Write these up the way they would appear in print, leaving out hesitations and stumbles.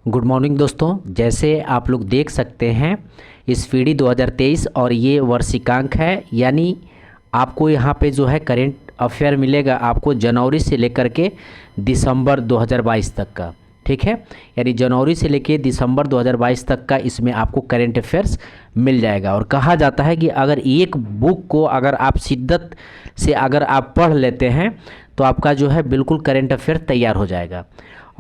Good morning दोस्तों, जैसे आप लोग देख सकते हैं स्पीडी 2023 और ये वर्षिकांक है। यानी आपको यहाँ पे जो है करेंट अफेयर मिलेगा आपको जनवरी से लेकर के दिसंबर 2022 तक का। ठीक है, यानी जनवरी से लेकर दिसंबर 2022 तक का इसमें आपको करेंट अफेयर्स मिल जाएगा। और कहा जाता है कि अगर एक बुक को अगर आप शिद्दत से अगर आप पढ़ लेते हैं तो आपका जो है बिल्कुल करेंट अफेयर तैयार हो जाएगा।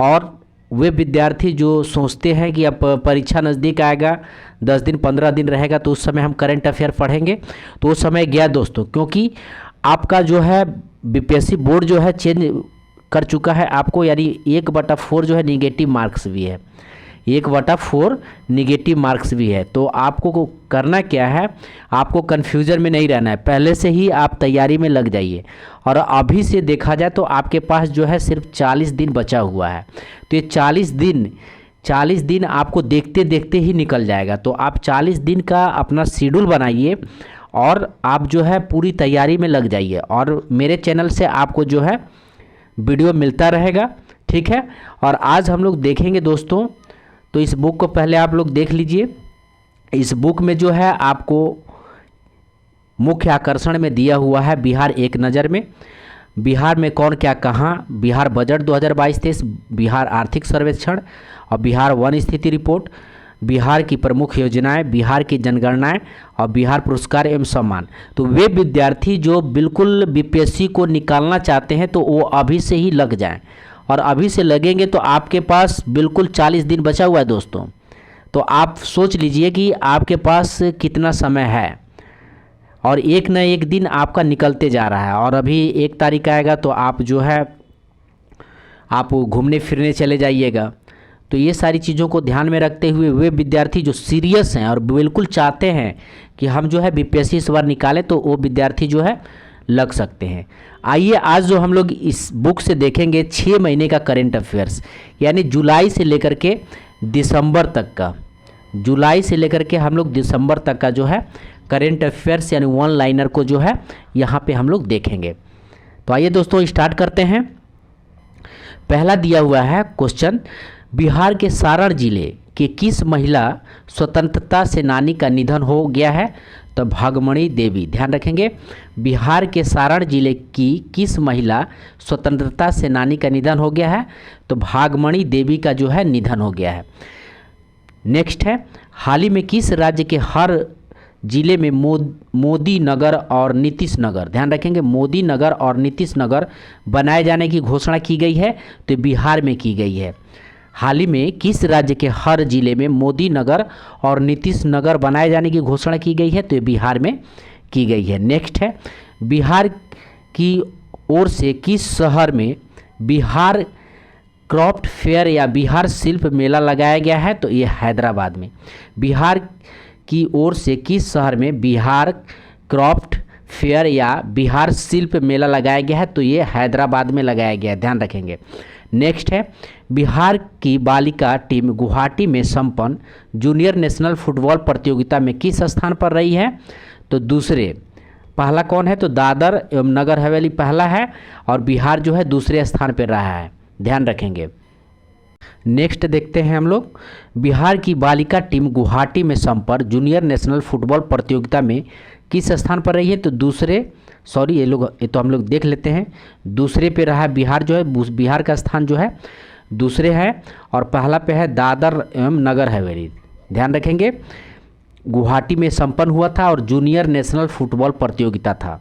और वे विद्यार्थी जो सोचते हैं कि अब परीक्षा नज़दीक आएगा, 10 दिन 15 दिन रहेगा तो उस समय हम करंट अफेयर पढ़ेंगे, तो उस समय गया दोस्तों, क्योंकि आपका जो है बीपीएससी बोर्ड जो है चेंज कर चुका है आपको। यानी 1/4 जो है निगेटिव मार्क्स भी है, 1/4 निगेटिव मार्क्स भी है। तो आपको को करना क्या है, आपको कन्फ्यूज़न में नहीं रहना है, पहले से ही आप तैयारी में लग जाइए। और अभी से देखा जाए तो आपके पास जो है सिर्फ 40 दिन बचा हुआ है। तो ये 40 दिन आपको देखते देखते ही निकल जाएगा। तो आप 40 दिन का अपना शेड्यूल बनाइए और आप जो है पूरी तैयारी में लग जाइए। और मेरे चैनल से आपको जो है वीडियो मिलता रहेगा। ठीक है, और आज हम लोग देखेंगे दोस्तों, तो इस बुक को पहले आप लोग देख लीजिए। इस बुक में जो है आपको मुख्य आकर्षण में दिया हुआ है बिहार एक नज़र में, बिहार में कौन क्या कहाँ, बिहार बजट 2022-23, बिहार आर्थिक सर्वेक्षण और बिहार वन स्थिति रिपोर्ट, बिहार की प्रमुख योजनाएं, बिहार की जनगणनाएं और बिहार पुरस्कार एवं सम्मान। तो वे विद्यार्थी जो बिल्कुल बीपीएससी को निकालना चाहते हैं तो वो अभी से ही लग जाएं, और अभी से लगेंगे तो आपके पास बिल्कुल 40 दिन बचा हुआ है दोस्तों। तो आप सोच लीजिए कि आपके पास कितना समय है, और एक न एक दिन आपका निकलते जा रहा है। और अभी 1 तारीख आएगा तो आप जो है आप घूमने फिरने चले जाइएगा। तो ये सारी चीज़ों को ध्यान में रखते हुए वे विद्यार्थी जो सीरियस हैं और बिल्कुल चाहते हैं कि हम जो है बीपीएससी इस बार निकालें, तो वो विद्यार्थी जो है लग सकते हैं। आइए आज जो हम लोग इस बुक से देखेंगे 6 महीने का करेंट अफेयर्स, यानी जुलाई से लेकर के दिसंबर तक का, जुलाई से लेकर के हम लोग दिसंबर तक का जो है करेंट अफेयर्स यानी वन लाइनर को जो है यहाँ पे हम लोग देखेंगे। तो आइए दोस्तों स्टार्ट करते हैं। पहला दिया हुआ है क्वेश्चन, बिहार के सारण जिले के किस महिला स्वतंत्रता सेनानी का निधन हो गया है? तो भागमणि देवी। ध्यान रखेंगे, बिहार के सारण जिले की किस महिला स्वतंत्रता सेनानी का निधन हो गया है? तो भागमणि देवी का जो है निधन हो गया है। नेक्स्ट है, हाल ही में किस राज्य के हर जिले में मोदी नगर और नीतीश नगर, ध्यान रखेंगे, मोदी नगर और नीतीश नगर बनाए जाने की घोषणा की गई है? तो बिहार में की गई है। हाल ही में किस राज्य के हर जिले में मोदी नगर और नीतीश नगर बनाए जाने की घोषणा की गई है? तो बिहार में की गई है। नेक्स्ट है, बिहार की ओर से किस शहर में बिहार क्राफ्ट फेयर या बिहार शिल्प मेला लगाया गया है? तो ये हैदराबाद में। बिहार की ओर से किस शहर में बिहार क्राफ्ट फेयर या बिहार शिल्प मेला लगाया गया है? तो ये हैदराबाद में लगाया गया है, ध्यान रखेंगे। नेक्स्ट है, बिहार की बालिका टीम गुवाहाटी में संपन्न जूनियर नेशनल फुटबॉल प्रतियोगिता में किस स्थान पर रही है? तो दूसरे। पहला कौन है? तो दादर एवं नगर हवेली पहला है और बिहार जो है दूसरे स्थान पर रहा है, ध्यान रखेंगे। नेक्स्ट देखते हैं हम लोग, बिहार की बालिका टीम गुवाहाटी में संपन्न जूनियर नेशनल फुटबॉल प्रतियोगिता में किस स्थान पर रही है? तो दूसरे, सॉरी ये तो हम लोग देख लेते हैं, दूसरे पे रहा बिहार जो है, बिहार का स्थान जो है दूसरे है, और पहला पे है दादर एवं नगर हवेली, ध्यान रखेंगे। गुवाहाटी में संपन्न हुआ था और जूनियर नेशनल फुटबॉल प्रतियोगिता था।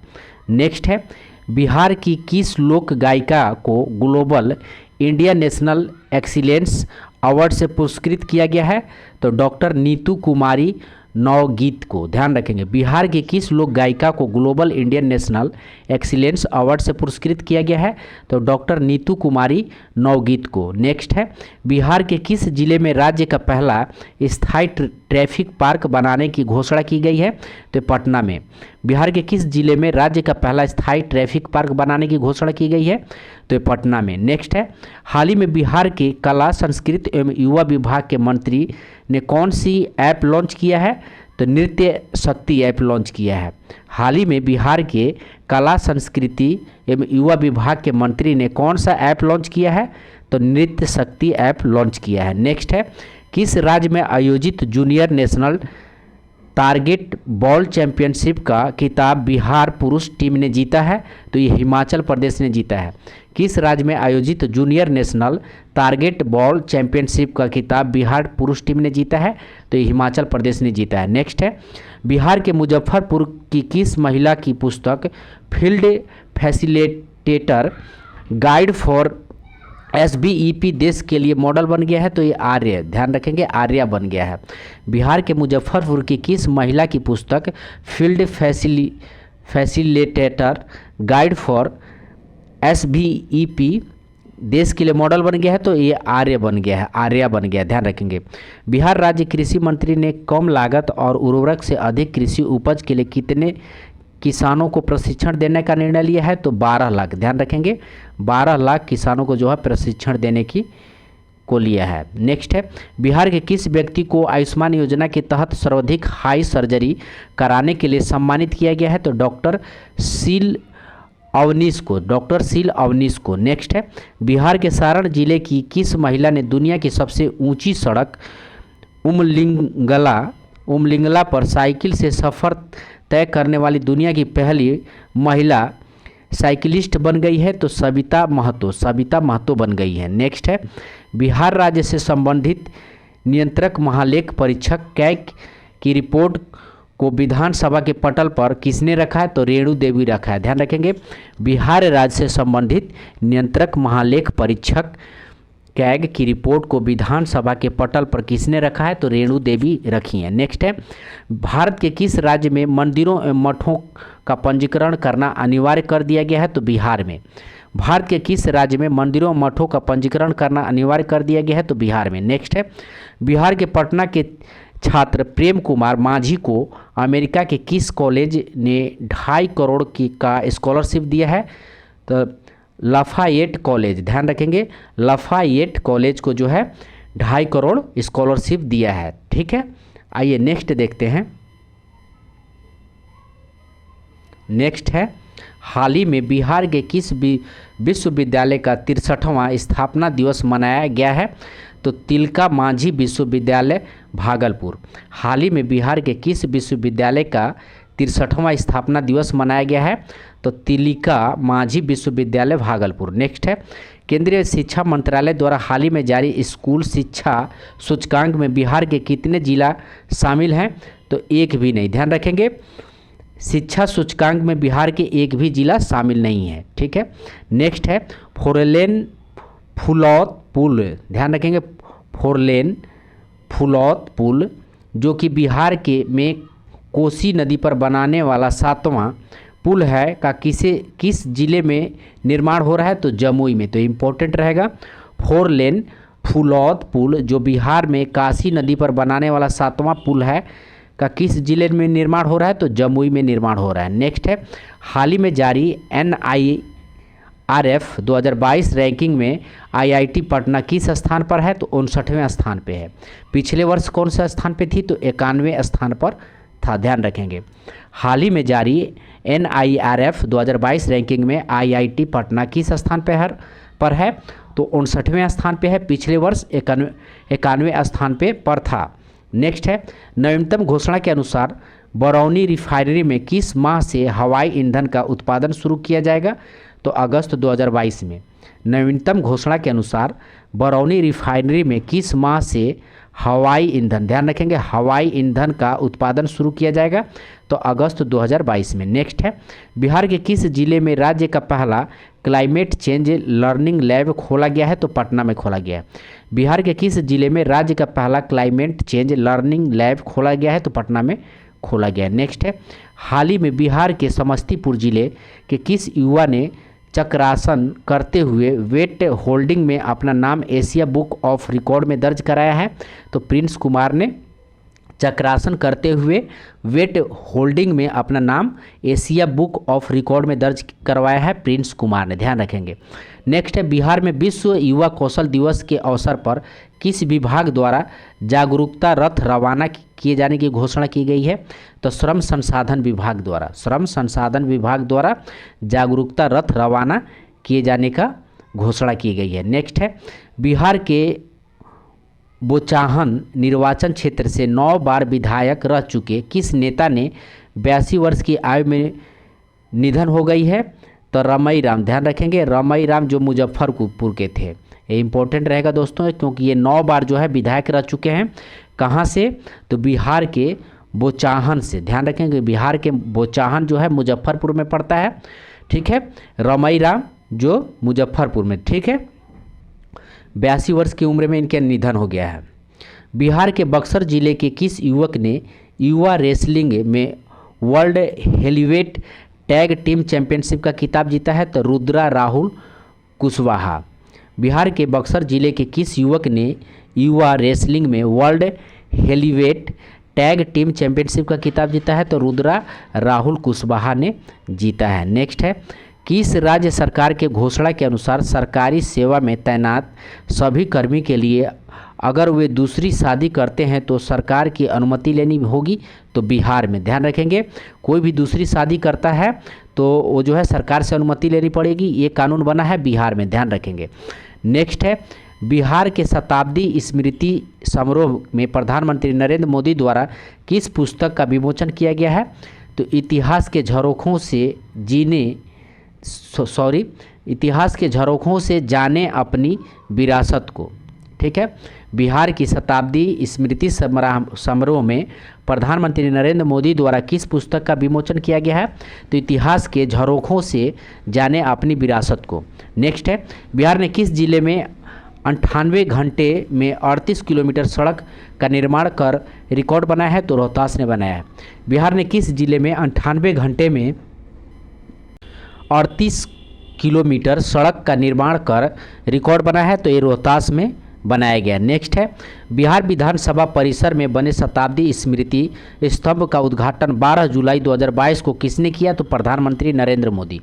नेक्स्ट है, बिहार की किस लोक गायिका को global India national excellence award से पुरस्कृत किया गया है? तो डॉक्टर नीतू कुमारी नवगीत को, ध्यान रखेंगे। बिहार की किस लोक गायिका को global Indian national excellence award से पुरस्कृत किया गया है? तो डॉक्टर नीतू कुमारी नवगीत को। नेक्स्ट है, बिहार के किस जिले में राज्य का पहला स्थायी ट्रैफिक पार्क बनाने की घोषणा की गई है? तो पटना में। बिहार के किस जिले में राज्य का पहला स्थायी ट्रैफिक पार्क बनाने की घोषणा की गई है? तो पटना में। नेक्स्ट है, हाल ही में बिहार के कला संस्कृति एवं युवा विभाग के मंत्री ने कौन सी ऐप लॉन्च किया है? तो नृत्य शक्ति ऐप लॉन्च किया है। हाल ही में बिहार के कला संस्कृति एवं युवा विभाग के मंत्री ने कौन सा ऐप लॉन्च किया है? तो नृत्य शक्ति ऐप लॉन्च किया है। नेक्स्ट है, किस राज्य में आयोजित junior national target ball championship का खिताब बिहार पुरुष टीम ने जीता है? तो ये हिमाचल प्रदेश ने जीता है। किस राज्य में आयोजित junior national target ball championship का खिताब बिहार पुरुष टीम ने जीता है? तो ये हिमाचल प्रदेश ने जीता है। नेक्स्ट है, बिहार के मुजफ्फरपुर की किस महिला की पुस्तक field facilitator guide for SBEP देश के लिए मॉडल बन गया है? तो ये आर्य, ध्यान रखेंगे, आर्या बन गया है। बिहार के मुजफ्फरपुर की किस महिला की पुस्तक field facilitator guide for SBEP देश के लिए मॉडल बन गया है? तो ये आर्य बन गया है, आर्या बन गया है, ध्यान रखेंगे। बिहार राज्य कृषि मंत्री ने कम लागत और उर्वरक से अधिक कृषि उपज के लिए कितने किसानों को प्रशिक्षण देने का निर्णय लिया है? तो 12 लाख, ध्यान रखेंगे, 12 लाख किसानों को जो है प्रशिक्षण देने को लिया है। नेक्स्ट है, बिहार के किस व्यक्ति को आयुष्मान योजना के तहत सर्वाधिक हाई सर्जरी कराने के लिए सम्मानित किया गया है? तो डॉक्टर शील अवनीश को, डॉक्टर शील अवनीश को। नेक्स्ट है, बिहार के सारण जिले की किस महिला ने दुनिया की सबसे ऊंची सड़क उमलिंगला पर साइकिल से सफ़र तय करने वाली दुनिया की पहली महिला साइकिलिस्ट बन गई है? तो सविता महतो बन गई है। नेक्स्ट है, बिहार राज्य से संबंधित नियंत्रक महालेख परीक्षक कैग की रिपोर्ट को विधानसभा के पटल पर किसने रखा है? तो रेणु देवी रखा है, ध्यान रखेंगे। बिहार राज्य से संबंधित नियंत्रक महालेख परीक्षक कैग की रिपोर्ट को विधानसभा के पटल पर किसने रखा है? तो रेणु देवी रखी है। नेक्स्ट है, भारत के किस राज्य में मंदिरों एवं मठों का पंजीकरण करना अनिवार्य कर दिया गया है? तो बिहार में। भारत के किस राज्य में मंदिरों एवं मठों का पंजीकरण करना अनिवार्य कर दिया गया है? तो बिहार में। नेक्स्ट है, बिहार के पटना के छात्र प्रेम कुमार माझी को अमेरिका के किस कॉलेज ने 2.5 करोड़ का स्कॉलरशिप दिया है? तो लाफायेट कॉलेज, ध्यान रखेंगे, लाफायेट कॉलेज को जो है 2.5 करोड़ स्कॉलरशिप दिया है। ठीक है, आइए नेक्स्ट देखते हैं। नेक्स्ट है, हाल ही में बिहार के किस विश्वविद्यालय का 63वां स्थापना दिवस मनाया गया है? तो तिलका मांझी विश्वविद्यालय भागलपुर। हाल ही में बिहार के किस विश्वविद्यालय का 63वां स्थापना दिवस मनाया गया है? तो तिलका मांझी विश्वविद्यालय भागलपुर। नेक्स्ट है, केंद्रीय शिक्षा मंत्रालय द्वारा हाल ही में जारी स्कूल शिक्षा सूचकांक में बिहार के कितने जिला शामिल हैं? तो एक भी नहीं, ध्यान रखेंगे, शिक्षा सूचकांक में बिहार के एक भी जिला शामिल नहीं है। ठीक है, नेक्स्ट है, फोरलेन फुलौत पुल, ध्यान रखेंगे, फोरलेन फुलौत पुल जो कि बिहार के में कोसी नदी पर बनाने वाला 7वां पुल है का किस जिले में निर्माण हो रहा है? तो जमुई में। तो इम्पोर्टेंट रहेगा, 4 लेन फुलौत पुल जो बिहार में काशी नदी पर बनाने वाला 7वां पुल है का किस जिले में निर्माण हो रहा है? तो जमुई में निर्माण हो रहा है। नेक्स्ट है, हाल ही में जारी NIRF 2022 रैंकिंग में IIT पटना किस स्थान पर है? तो 59वें स्थान पे है। पिछले वर्ष कौन सा स्थान पे थी? तो 91वें स्थान पर था, ध्यान रखेंगे। हाल ही में जारी NIRF 2022 रैंकिंग में IIT पटना किस स्थान पर है? तो 59वें स्थान पे है। पिछले वर्ष 91वें स्थान पर था। नेक्स्ट है, नवीनतम घोषणा के अनुसार बरौनी रिफाइनरी में किस माह से हवाई ईंधन का उत्पादन शुरू किया जाएगा? तो अगस्त 2022 में। नवीनतम घोषणा के अनुसार बरौनी रिफाइनरी में किस माह से हवाई ईंधन, ध्यान रखेंगे, हवाई ईंधन का उत्पादन शुरू किया जाएगा? तो अगस्त 2022 में। नेक्स्ट है, बिहार के किस जिले में राज्य का पहला क्लाइमेट चेंज लर्निंग लैब खोला गया है? तो पटना में खोला गया है। बिहार के किस जिले में राज्य का पहला क्लाइमेट चेंज लर्निंग लैब खोला गया है? तो पटना में खोला गया है। नेक्स्ट है, हाल ही में बिहार के समस्तीपुर जिले के किस युवा ने चक्रासन करते हुए वेट होल्डिंग में अपना नाम एशिया बुक ऑफ रिकॉर्ड में दर्ज कराया है? तो प्रिंस कुमार ने चक्रासन करते हुए वेट होल्डिंग में अपना नाम एशिया बुक ऑफ रिकॉर्ड में दर्ज करवाया है प्रिंस कुमार ने, ध्यान रखेंगे। नेक्स्ट है, बिहार में विश्व युवा कौशल दिवस के अवसर पर किस विभाग द्वारा जागरूकता रथ रवाना किए जाने की घोषणा की गई है? तो श्रम संसाधन विभाग द्वारा, श्रम संसाधन विभाग द्वारा जागरूकता रथ रवाना किए जाने का घोषणा की गई है। नेक्स्ट है, बिहार के बोचाहन निर्वाचन क्षेत्र से 9 बार विधायक रह चुके किस नेता ने 82 वर्ष की आयु में निधन हो गई है? तो रमई राम, ध्यान रखेंगे, रमई राम जो मुजफ्फरपुर के थे। ये इंपॉर्टेंट रहेगा दोस्तों, क्योंकि ये 9 बार जो है विधायक रह चुके हैं। कहाँ से? तो बिहार के बोचाहन से। ध्यान रखेंगे, बिहार के बोचाहन जो है मुजफ्फरपुर में पड़ता है, ठीक है। रमई राम जो मुजफ्फरपुर में, ठीक है। 82 वर्ष की उम्र में इनका निधन हो गया है। बिहार के बक्सर जिले के किस युवक ने युवा रेसलिंग में world heavyweight tag team championship का खिताब जीता है? तो रुद्रा राहुल कुशवाहा। बिहार के बक्सर जिले के किस युवक ने युवा रेसलिंग में world heavyweight tag team championship का खिताब जीता है? तो रुद्रा राहुल कुशवाहा ने जीता है। नेक्स्ट है, किस राज्य सरकार के घोषणा के अनुसार सरकारी सेवा में तैनात सभी कर्मी के लिए अगर वे दूसरी शादी करते हैं तो सरकार की अनुमति लेनी होगी? तो बिहार में। ध्यान रखेंगे, कोई भी दूसरी शादी करता है तो वो जो है सरकार से अनुमति लेनी पड़ेगी। ये कानून बना है बिहार में, ध्यान रखेंगे। नेक्स्ट है, बिहार के शताब्दी स्मृति समारोह में प्रधानमंत्री नरेंद्र मोदी द्वारा किस पुस्तक का विमोचन किया गया है? तो इतिहास के झरोखों से जाने अपनी विरासत को, ठीक है। बिहार की शताब्दी स्मृति समारोह में प्रधानमंत्री नरेंद्र मोदी द्वारा किस पुस्तक का विमोचन किया गया है? तो इतिहास के झरोखों से जाने अपनी विरासत को। नेक्स्ट है, बिहार ने किस जिले में 98 घंटे में 38 किलोमीटर सड़क का निर्माण कर रिकॉर्ड बनाया है? तो रोहतास ने बनाया है। बिहार ने किस जिले में 98 घंटे में 38 किलोमीटर सड़क का निर्माण कर रिकॉर्ड बनाया है? तो ये रोहतास में बनाया गया। नेक्स्ट है, बिहार विधानसभा परिसर में बने शताब्दी स्मृति स्तंभ का उद्घाटन 12 जुलाई 2022 को किसने किया? तो प्रधानमंत्री नरेंद्र मोदी।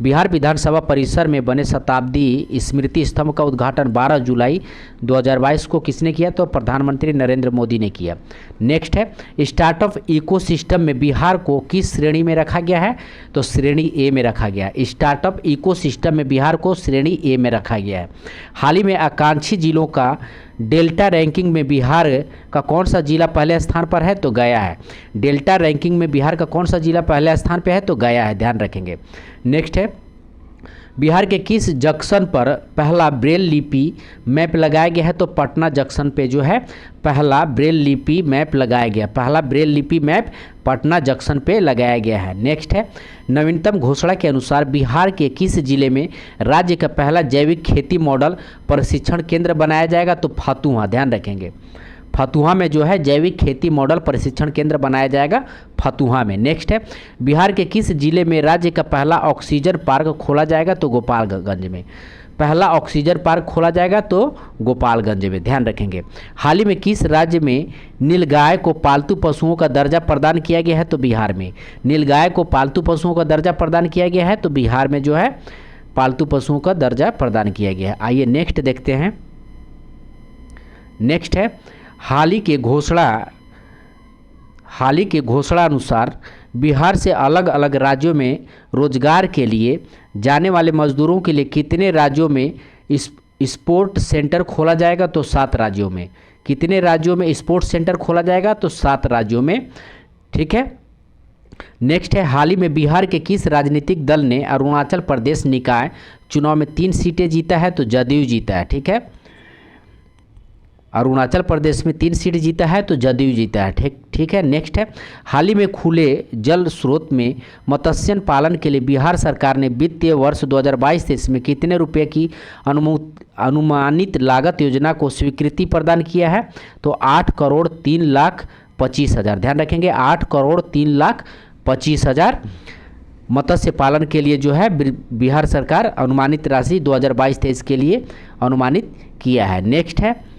बिहार विधानसभा परिसर में बने शताब्दी स्मृति स्तंभ का उद्घाटन 12 जुलाई 2022 को किसने किया? तो प्रधानमंत्री नरेंद्र मोदी ने किया। नेक्स्ट है, स्टार्टअप इकोसिस्टम में बिहार को किस श्रेणी में रखा गया है? तो श्रेणी ए में रखा गया। स्टार्टअप इकोसिस्टम में बिहार को श्रेणी ए में रखा गया है। हाल ही में आकांक्षी जिलों का डेल्टा रैंकिंग में बिहार का कौन सा जिला पहले स्थान पर है? तो गया है। डेल्टा रैंकिंग में बिहार का कौन सा जिला पहले स्थान पर है? तो गया है, ध्यान रखेंगे। नेक्स्ट है, बिहार के किस जंक्शन पर पहला ब्रेल लिपि मैप लगाया गया है? तो पटना जंक्शन पे जो है पहला ब्रेल लिपि मैप लगाया गया। पहला ब्रेल लिपि मैप पटना जंक्शन पे लगाया गया है। नेक्स्ट है, नवीनतम घोषणा के अनुसार बिहार के किस जिले में राज्य का पहला जैविक खेती मॉडल प्रशिक्षण केंद्र बनाया जाएगा? तो फतुहा, ध्यान रखेंगे। फतुहा में जो है जैविक खेती मॉडल प्रशिक्षण केंद्र बनाया जाएगा फतुहा में। नेक्स्ट है, बिहार के किस जिले में राज्य का पहला ऑक्सीजन पार्क खोला जाएगा? तो गोपालगंज में। पहला ऑक्सीजन पार्क खोला जाएगा तो गोपालगंज में, ध्यान रखेंगे। हाल ही में किस राज्य में नीलगाय को पालतू पशुओं का दर्जा प्रदान किया गया है? तो बिहार में। नीलगाय को पालतू पशुओं का दर्जा प्रदान किया गया है, तो बिहार में जो है पालतू पशुओं का दर्जा प्रदान किया गया है। आइए नेक्स्ट देखते हैं। नेक्स्ट है, हाल ही के घोषणा अनुसार बिहार से अलग अलग राज्यों में रोजगार के लिए जाने वाले मजदूरों के लिए कितने राज्यों में स्पोर्ट सेंटर खोला जाएगा? तो 7 राज्यों में। कितने राज्यों में स्पोर्ट्स सेंटर खोला जाएगा? तो 7 राज्यों में, ठीक है। नेक्स्ट है, हाल ही में बिहार के किस राजनीतिक दल ने अरुणाचल प्रदेश निकाय चुनाव में 3 सीटें जीता है? तो जदयू जीता है, ठीक है। अरुणाचल प्रदेश में 3 सीट जीता है तो जदयू जीता है, ठीक है। नेक्स्ट है, हाल ही में खुले जल स्रोत में मत्स्य पालन के लिए बिहार सरकार ने वित्तीय वर्ष 2022-23 में कितने रुपए की अनुमानित लागत योजना को स्वीकृति प्रदान किया है? तो 8,03,25,000, ध्यान रखेंगे। 8,03,25,000 मत्स्य पालन के लिए जो है बिहार सरकार अनुमानित राशि 2022-23 के लिए अनुमानित किया है। नेक्स्ट है,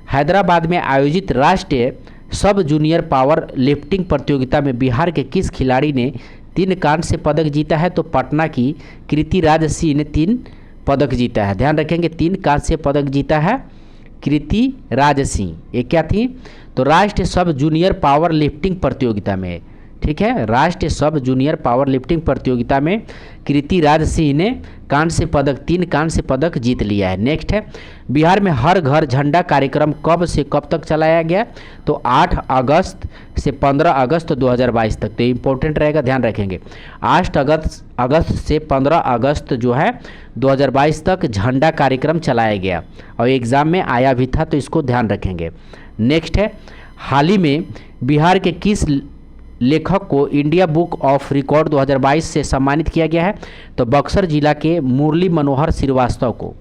हैदराबाद में आयोजित राष्ट्रीय सब जूनियर पावर लिफ्टिंग प्रतियोगिता में बिहार के किस खिलाड़ी ने 3 कांस्य पदक जीता है? तो पटना की कृति राज सिंह ने 3 पदक जीता है, ध्यान रखेंगे। 3 कांस्य पदक जीता है कृति राज सिंह। ये क्या थी? तो राष्ट्रीय सब जूनियर पावर लिफ्टिंग प्रतियोगिता में, ठीक है। राष्ट्रीय सब जूनियर पावर लिफ्टिंग प्रतियोगिता में कृति राज सिंह ने कांस्य पदक 3 कांस्य पदक जीत लिया है। नेक्स्ट है, बिहार में हर घर झंडा कार्यक्रम कब से कब तक चलाया गया? तो 8 अगस्त से 15 अगस्त 2022 तक। तो इम्पोर्टेंट रहेगा, ध्यान रखेंगे। 8 अगस्त से 15 अगस्त जो है 2022 तक झंडा कार्यक्रम चलाया गया और एग्ज़ाम में आया भी था, तो इसको ध्यान रखेंगे। नेक्स्ट है, हाल ही में बिहार के किस लेखक को इंडिया बुक ऑफ रिकॉर्ड 2022 से सम्मानित किया गया है? तो बक्सर जिला के मुरली मनोहर श्रीवास्तव को।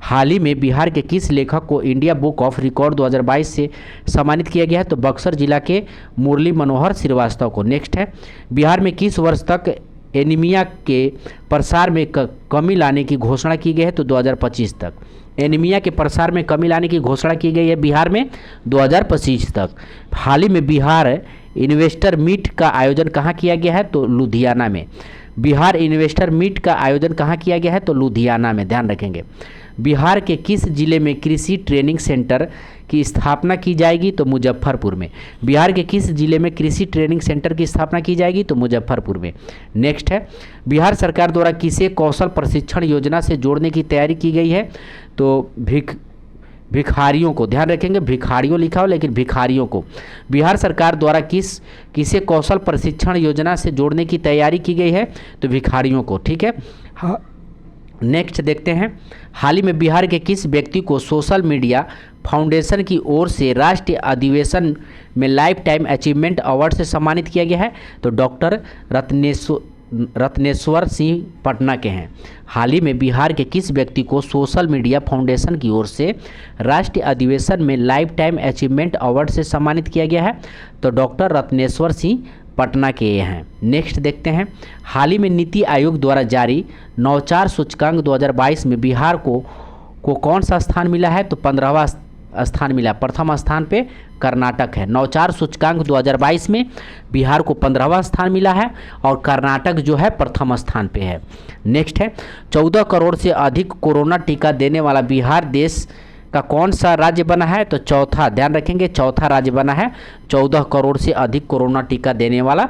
हाल ही में बिहार के किस लेखक को इंडिया बुक ऑफ रिकॉर्ड 2022 से सम्मानित किया गया है? तो बक्सर जिला के मुरली मनोहर श्रीवास्तव को। नेक्स्ट है, बिहार में किस वर्ष तक एनीमिया के प्रसार में कमी लाने की घोषणा की गई है? तो 2025 तक। एनीमिया के प्रसार में कमी लाने की घोषणा की गई है बिहार में 2025 तक। हाल ही में बिहार इन्वेस्टर मीट का आयोजन कहाँ किया गया है? तो लुधियाना में। बिहार इन्वेस्टर मीट का आयोजन कहाँ किया गया है? तो लुधियाना में, ध्यान रखेंगे। बिहार के किस जिले में कृषि ट्रेनिंग सेंटर की स्थापना की जाएगी? तो मुजफ्फरपुर में। बिहार के किस जिले में कृषि ट्रेनिंग सेंटर की स्थापना की जाएगी? तो मुजफ्फरपुर में। नेक्स्ट है, बिहार सरकार द्वारा किसे कौशल प्रशिक्षण योजना से जोड़ने की तैयारी की गई है? तो भिखारियों को, ध्यान रखेंगे, भिखारियों लिखा हो लेकिन भिखारियों को। बिहार सरकार द्वारा किसे कौशल प्रशिक्षण योजना से जोड़ने की तैयारी की गई है? तो भिखारियों को, ठीक है। हाँ, नेक्स्ट देखते हैं, हाल ही में बिहार के किस व्यक्ति को सोशल मीडिया फाउंडेशन की ओर से राष्ट्रीय अधिवेशन में लाइफ टाइम अचीवमेंट अवार्ड से सम्मानित किया गया है? तो डॉक्टर रत्नेश्वर सिंह पटना के हैं। हाल ही में बिहार के किस व्यक्ति को सोशल मीडिया फाउंडेशन की ओर से राष्ट्रीय अधिवेशन में लाइफ टाइम अचीवमेंट अवार्ड से सम्मानित किया गया है? तो डॉक्टर रत्नेश्वर सिंह पटना के ये हैं। नेक्स्ट देखते हैं, हाल ही में नीति आयोग द्वारा जारी नवाचार सूचकांक 2022 में बिहार को कौन सा स्थान मिला है? तो 15वां स्थान मिला। प्रथम स्थान पे कर्नाटक है। नवाचार सूचकांक 2022 में बिहार को 15वां स्थान मिला है और कर्नाटक जो है प्रथम स्थान पे है। नेक्स्ट है, 14 करोड़ से अधिक कोरोना टीका देने वाला बिहार देश का कौन सा राज्य बना है? तो चौथा, ध्यान रखेंगे, चौथा राज्य बना है। 14 करोड़ से अधिक कोरोना टीका देने वाला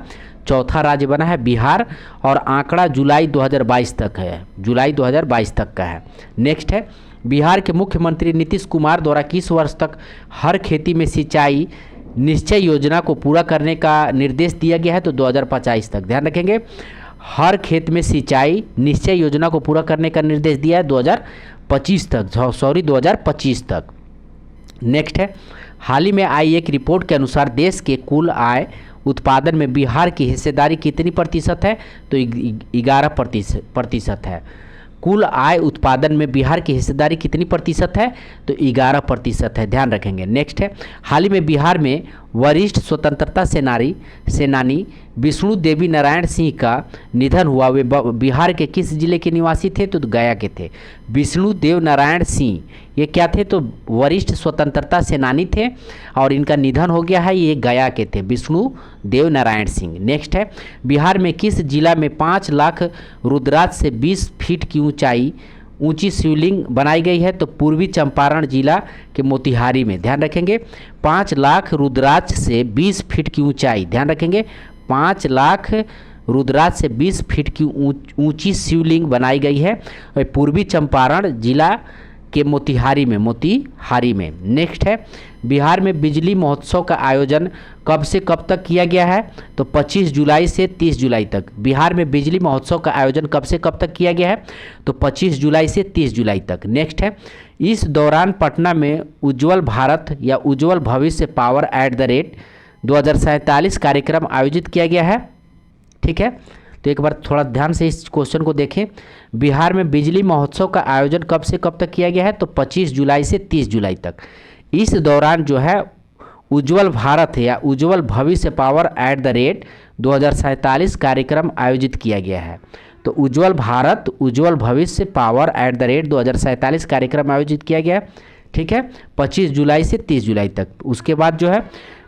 चौथा राज्य बना है बिहार, और आंकड़ा जुलाई 2022 तक है, जुलाई 2022 तक का है। नेक्स्ट है, बिहार के मुख्यमंत्री नीतीश कुमार द्वारा किस वर्ष तक हर खेती में सिंचाई निश्चय योजना को पूरा करने का निर्देश दिया गया है? तो 2025 तक। ध्यान रखेंगे, हर खेत में सिंचाई निश्चय योजना को पूरा करने का निर्देश दिया है 2025 तक। नेक्स्ट है, हाल ही में आई एक रिपोर्ट के अनुसार देश के कुल आय उत्पादन में बिहार की हिस्सेदारी कितनी प्रतिशत है? तो 11% है। कुल आय उत्पादन में बिहार की हिस्सेदारी कितनी प्रतिशत है? तो 11% है, ध्यान रखेंगे। नेक्स्ट है, हाल ही में बिहार में वरिष्ठ स्वतंत्रता सेनानी विष्णु देवी नारायण सिंह का निधन हुआ। वे बिहार के किस जिले के निवासी थे? तो गया के थे। विष्णु देव नारायण सिंह ये क्या थे? तो वरिष्ठ स्वतंत्रता सेनानी थे और इनका निधन हो गया है, ये गया के थे, विष्णु देव नारायण सिंह। नेक्स्ट है, बिहार में किस जिला में 5 लाख रुद्राक्ष से 20 फीट की ऊंची शिवलिंग बनाई गई है? तो पूर्वी चंपारण जिला के मोतिहारी में। ध्यान रखेंगे, 5 लाख रुद्राक्ष से 20 फीट की ऊंचाई, ध्यान रखेंगे, 5 लाख रुद्राक्ष से 20 फीट की ऊंची शिवलिंग बनाई गई है पूर्वी चंपारण जिला के मोतिहारी में। नेक्स्ट है, बिहार में बिजली महोत्सव का आयोजन कब से कब तक किया गया है? तो 25 जुलाई से 30 जुलाई तक। बिहार में बिजली महोत्सव का आयोजन कब से कब तक किया गया है? तो 25 जुलाई से 30 जुलाई तक। नेक्स्ट है, इस दौरान पटना में उज्ज्वल भारत या उज्ज्वल भविष्य पावर @ 2047 कार्यक्रम आयोजित किया गया है। ठीक है, तो एक बार थोड़ा ध्यान से इस क्वेश्चन को देखें। बिहार में बिजली महोत्सव का आयोजन कब से कब तक किया गया है? तो 25 जुलाई से 30 जुलाई तक। इस दौरान जो है उज्ज्वल भारत या उज्ज्वल भविष्य पावर @ 2047 कार्यक्रम आयोजित किया गया है। तो उज्ज्वल भारत उज्ज्वल भविष्य पावर @ 2047 कार्यक्रम आयोजित किया गया है। ठीक है, 25 जुलाई से 30 जुलाई तक। उसके बाद जो है,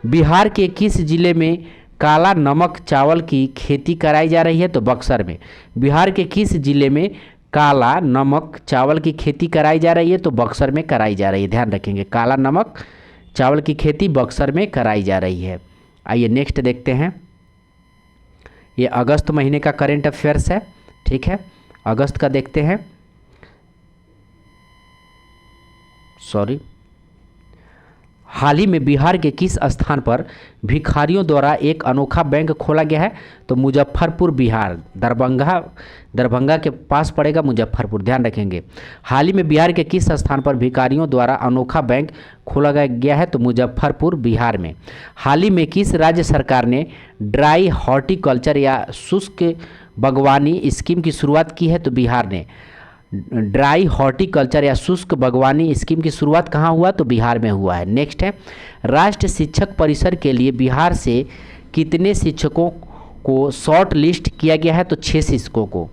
बिहार के किस जिले में काला नमक चावल की खेती कराई जा रही है? तो बक्सर में। बिहार के किस जिले में काला नमक चावल की खेती कराई जा रही है? तो बक्सर में कराई जा रही है, ध्यान रखेंगे, काला नमक चावल की खेती बक्सर में कराई जा रही है। आइए नेक्स्ट देखते हैं, ये अगस्त महीने का करेंट अफेयर्स है, ठीक है, अगस्त का देखते हैं। सॉरी, हाल ही में बिहार के किस स्थान पर भिखारियों द्वारा एक अनोखा बैंक खोला गया है? तो मुजफ्फरपुर बिहार, दरभंगा के पास पड़ेगा मुजफ्फरपुर, ध्यान रखेंगे। हाल ही में बिहार के किस स्थान पर भिखारियों द्वारा अनोखा बैंक खोला गया है? तो मुजफ्फरपुर बिहार में। हाल ही में किस राज्य सरकार ने ड्राई हॉर्टिकल्चर या शुष्क बागवानी स्कीम की शुरुआत की है? तो बिहार ने। ड्राई हॉर्टिकल्चर या शुष्क बागवानी स्कीम की शुरुआत कहाँ हुआ? तो बिहार में हुआ है। नेक्स्ट है, राष्ट्रीय शिक्षक परिषद के लिए बिहार से कितने शिक्षकों को शॉर्ट लिस्ट किया गया है? तो 6 शिक्षकों को।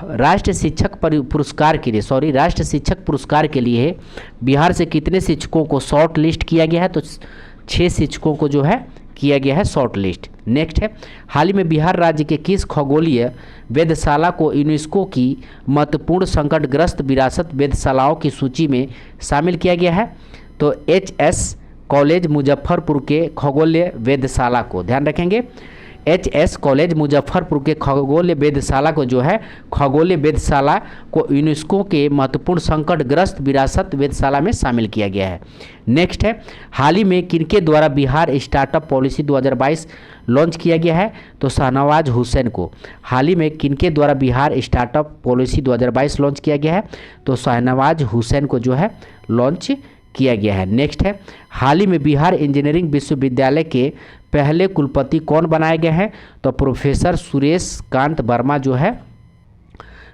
राष्ट्रीय शिक्षक पुरस्कार के लिए, सॉरी, राष्ट्रीय शिक्षक पुरस्कार के लिए बिहार से कितने शिक्षकों को शॉर्ट लिस्ट किया गया है? तो 6 शिक्षकों को जो है किया गया है शॉर्ट लिस्ट। नेक्स्ट है, हाल ही में बिहार राज्य के किस खगोलीय वेधशाला को यूनेस्को की महत्वपूर्ण संकटग्रस्त विरासत वेधशालाओं की सूची में शामिल किया गया है? तो HS कॉलेज मुजफ्फरपुर के खगोलीय वेधशाला को, ध्यान रखेंगे, HS कॉलेज मुजफ्फरपुर के खगोलीय वेधशाला को जो है खगोलीय वेधशाला को यूनेस्को के महत्वपूर्ण संकटग्रस्त विरासत वेधशाला में शामिल किया गया है। नेक्स्ट है, हाल ही में किनके द्वारा बिहार स्टार्टअप पॉलिसी 2022 लॉन्च किया गया है? तो शाहनवाज हुसैन को। हाल ही में किनके द्वारा बिहार स्टार्टअप पॉलिसी 2022 लॉन्च किया गया है? तो शाहनवाज हुसैन को जो है लॉन्च किया गया है। नेक्स्ट है, हाल ही में बिहार इंजीनियरिंग विश्वविद्यालय के पहले कुलपति कौन बनाए गए हैं? तो प्रोफेसर सुरेश कांत वर्मा जो है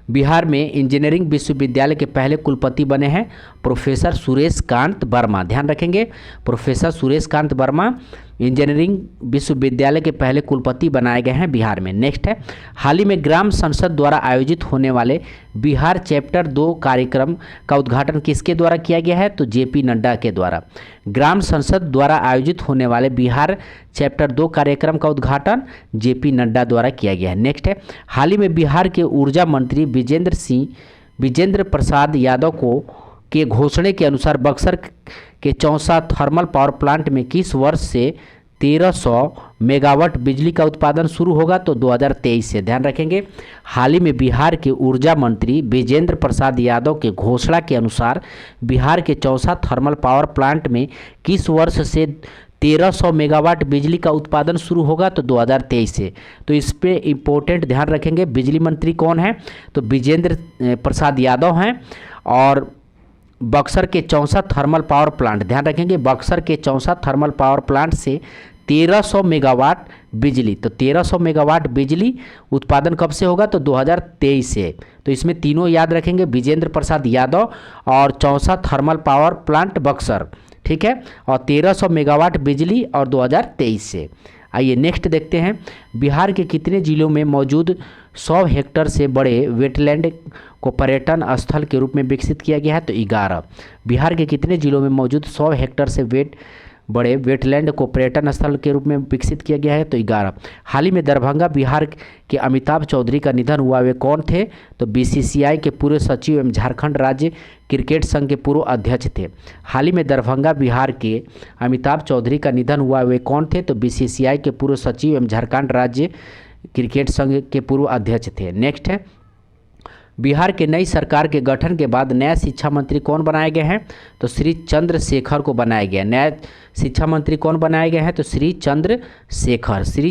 बिहार में इंजीनियरिंग विश्वविद्यालय के पहले कुलपति बने हैं, प्रोफेसर सुरेश कांत वर्मा, ध्यान रखेंगे, प्रोफेसर सुरेश कांत वर्मा इंजीनियरिंग विश्वविद्यालय के पहले कुलपति बनाए गए हैं बिहार में। नेक्स्ट है, हाल ही में ग्राम संसद द्वारा आयोजित होने वाले बिहार चैप्टर 2 कार्यक्रम का उद्घाटन किसके द्वारा किया गया है? तो JP नड्डा के द्वारा। ग्राम संसद द्वारा आयोजित होने वाले बिहार चैप्टर 2 कार्यक्रम का उद्घाटन JP नड्डा द्वारा किया गया है। नेक्स्ट है, हाल ही में बिहार के ऊर्जा मंत्री विजेंद्र प्रसाद यादव को के घोषणे के अनुसार बक्सर के चौसा थर्मल पावर प्लांट में किस वर्ष से 1300 मेगावाट बिजली का उत्पादन शुरू होगा? तो 2023 से, ध्यान रखेंगे। हाल ही में बिहार के ऊर्जा मंत्री विजेंद्र प्रसाद यादव के घोषणा के अनुसार बिहार के चौसा थर्मल पावर प्लांट में किस वर्ष से 1300 मेगावाट बिजली का उत्पादन शुरू होगा? तो 2023 से। तो इस पे इम्पोर्टेंट ध्यान रखेंगे, बिजली मंत्री कौन है? तो विजेंद्र प्रसाद यादव हैं। और बक्सर के चौसा थर्मल पावर प्लांट, ध्यान रखेंगे, बक्सर के चौसा थर्मल पावर प्लांट से 1300 मेगावाट बिजली, तो 1300 मेगावाट बिजली उत्पादन कब से होगा? तो 2023 से। तो इसमें तीनों याद रखेंगे, विजेंद्र प्रसाद यादव और Chausa thermal power plant Buxar, ठीक है, और 1300 मेगावाट बिजली और 2023 से। आइए नेक्स्ट देखते हैं, बिहार के कितने जिलों में मौजूद 100 हेक्टेयर से बड़े वेटलैंड को पर्यटन स्थल के रूप में विकसित किया गया है? तो 11। बिहार के कितने जिलों में मौजूद 100 हेक्टेयर से बड़े वेटलैंड को पर्यटन स्थल के रूप में विकसित किया गया है? तो 11। हाल ही में दरभंगा बिहार के अमिताभ चौधरी का निधन हुआ, वे कौन थे? तो BCCI के पूर्व सचिव एवं झारखंड राज्य क्रिकेट संघ के पूर्व अध्यक्ष थे। हाल ही में दरभंगा बिहार के अमिताभ चौधरी का निधन हुआ, वे कौन थे? तो BCCI के पूर्व सचिव एवं झारखंड राज्य क्रिकेट संघ के पूर्व अध्यक्ष थे। नेक्स्ट है, बिहार के नई सरकार के गठन के बाद नया शिक्षा मंत्री कौन बनाए गए हैं? तो श्री चंद्रशेखर को बनाया गया। नया शिक्षा मंत्री कौन बनाए गए हैं? तो श्री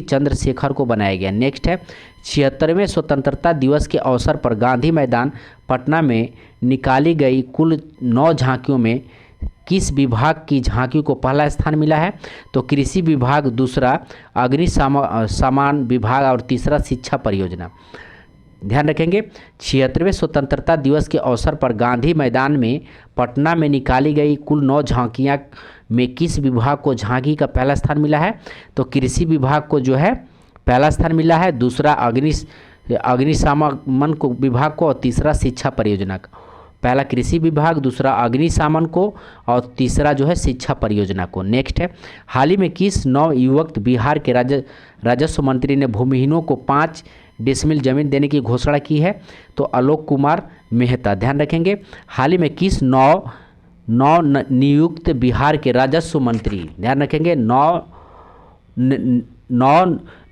चंद्रशेखर को बनाया गया। नेक्स्ट है, 76वें स्वतंत्रता दिवस के अवसर पर गांधी मैदान पटना में निकाली गई कुल 9 झांकियों में किस विभाग की झांकी को पहला स्थान मिला है? तो कृषि विभाग, दूसरा अग्निशमन विभाग और तीसरा शिक्षा परियोजना। ध्यान रखेंगे, 76वें स्वतंत्रता दिवस के अवसर पर गांधी मैदान में पटना में निकाली गई कुल 9 झांकियां में किस विभाग को झांकी का पहला स्थान मिला है? तो कृषि विभाग को जो है पहला स्थान मिला है, दूसरा अग्निशमन को विभाग को और तीसरा शिक्षा परियोजना का। पहला कृषि विभाग, दूसरा अग्निशमन को और तीसरा जो है शिक्षा परियोजना को। नेक्स्ट है, हाल ही में किस नवयुवक बिहार के राजस्व मंत्री ने भूमिहीनों को 5 डिसमिल जमीन देने की घोषणा की है? तो आलोक कुमार मेहता। ध्यान रखेंगे, हाल ही में किस नियुक्त बिहार के राजस्व मंत्री, ध्यान रखेंगे, नौ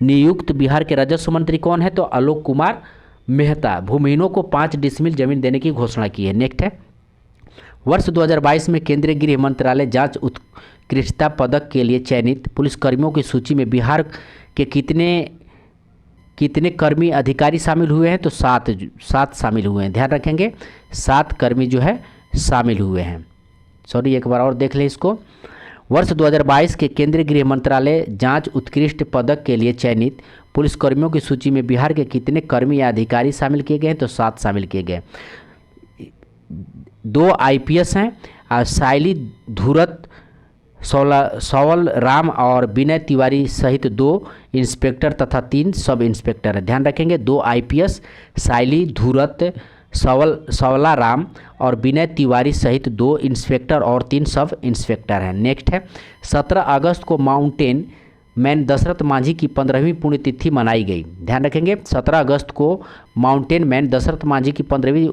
नियुक्त बिहार के राजस्व मंत्री कौन है? तो आलोक कुमार मेहता भूमिहीनों को 5 डिसमिल जमीन देने की घोषणा की है। नेक्स्ट है, वर्ष 2022 में केंद्रीय गृह मंत्रालय जांच उत्कृष्टता पदक के लिए चयनित पुलिसकर्मियों की सूची में बिहार के कितने कर्मी अधिकारी शामिल हुए हैं? तो 7 शामिल हुए हैं। ध्यान रखेंगे 7 कर्मी जो है शामिल हुए हैं। सॉरी, एक बार और देख लें इसको। वर्ष 2022 के केंद्रीय गृह मंत्रालय जांच उत्कृष्ट पदक के लिए चयनित पुलिसकर्मियों की सूची में बिहार के कितने कर्मी या अधिकारी शामिल किए गए हैं? तो 7 शामिल किए गए। 2 IPS हैं, साइली धुरत सवल राम और विनय तिवारी सहित 2 इंस्पेक्टर तथा 3 सब इंस्पेक्टर हैं। ध्यान रखेंगे 2 IPS साइली धुरत सवला राम और विनय तिवारी सहित 2 इंस्पेक्टर और 3 सब इंस्पेक्टर हैं। नेक्स्ट है, 17 अगस्त को माउंटेन मैन दशरथ मांझी की 15वीं पुण्यतिथि मनाई गई। ध्यान रखेंगे 17 अगस्त को माउंटेन मैन दशरथ मांझी की 15वीं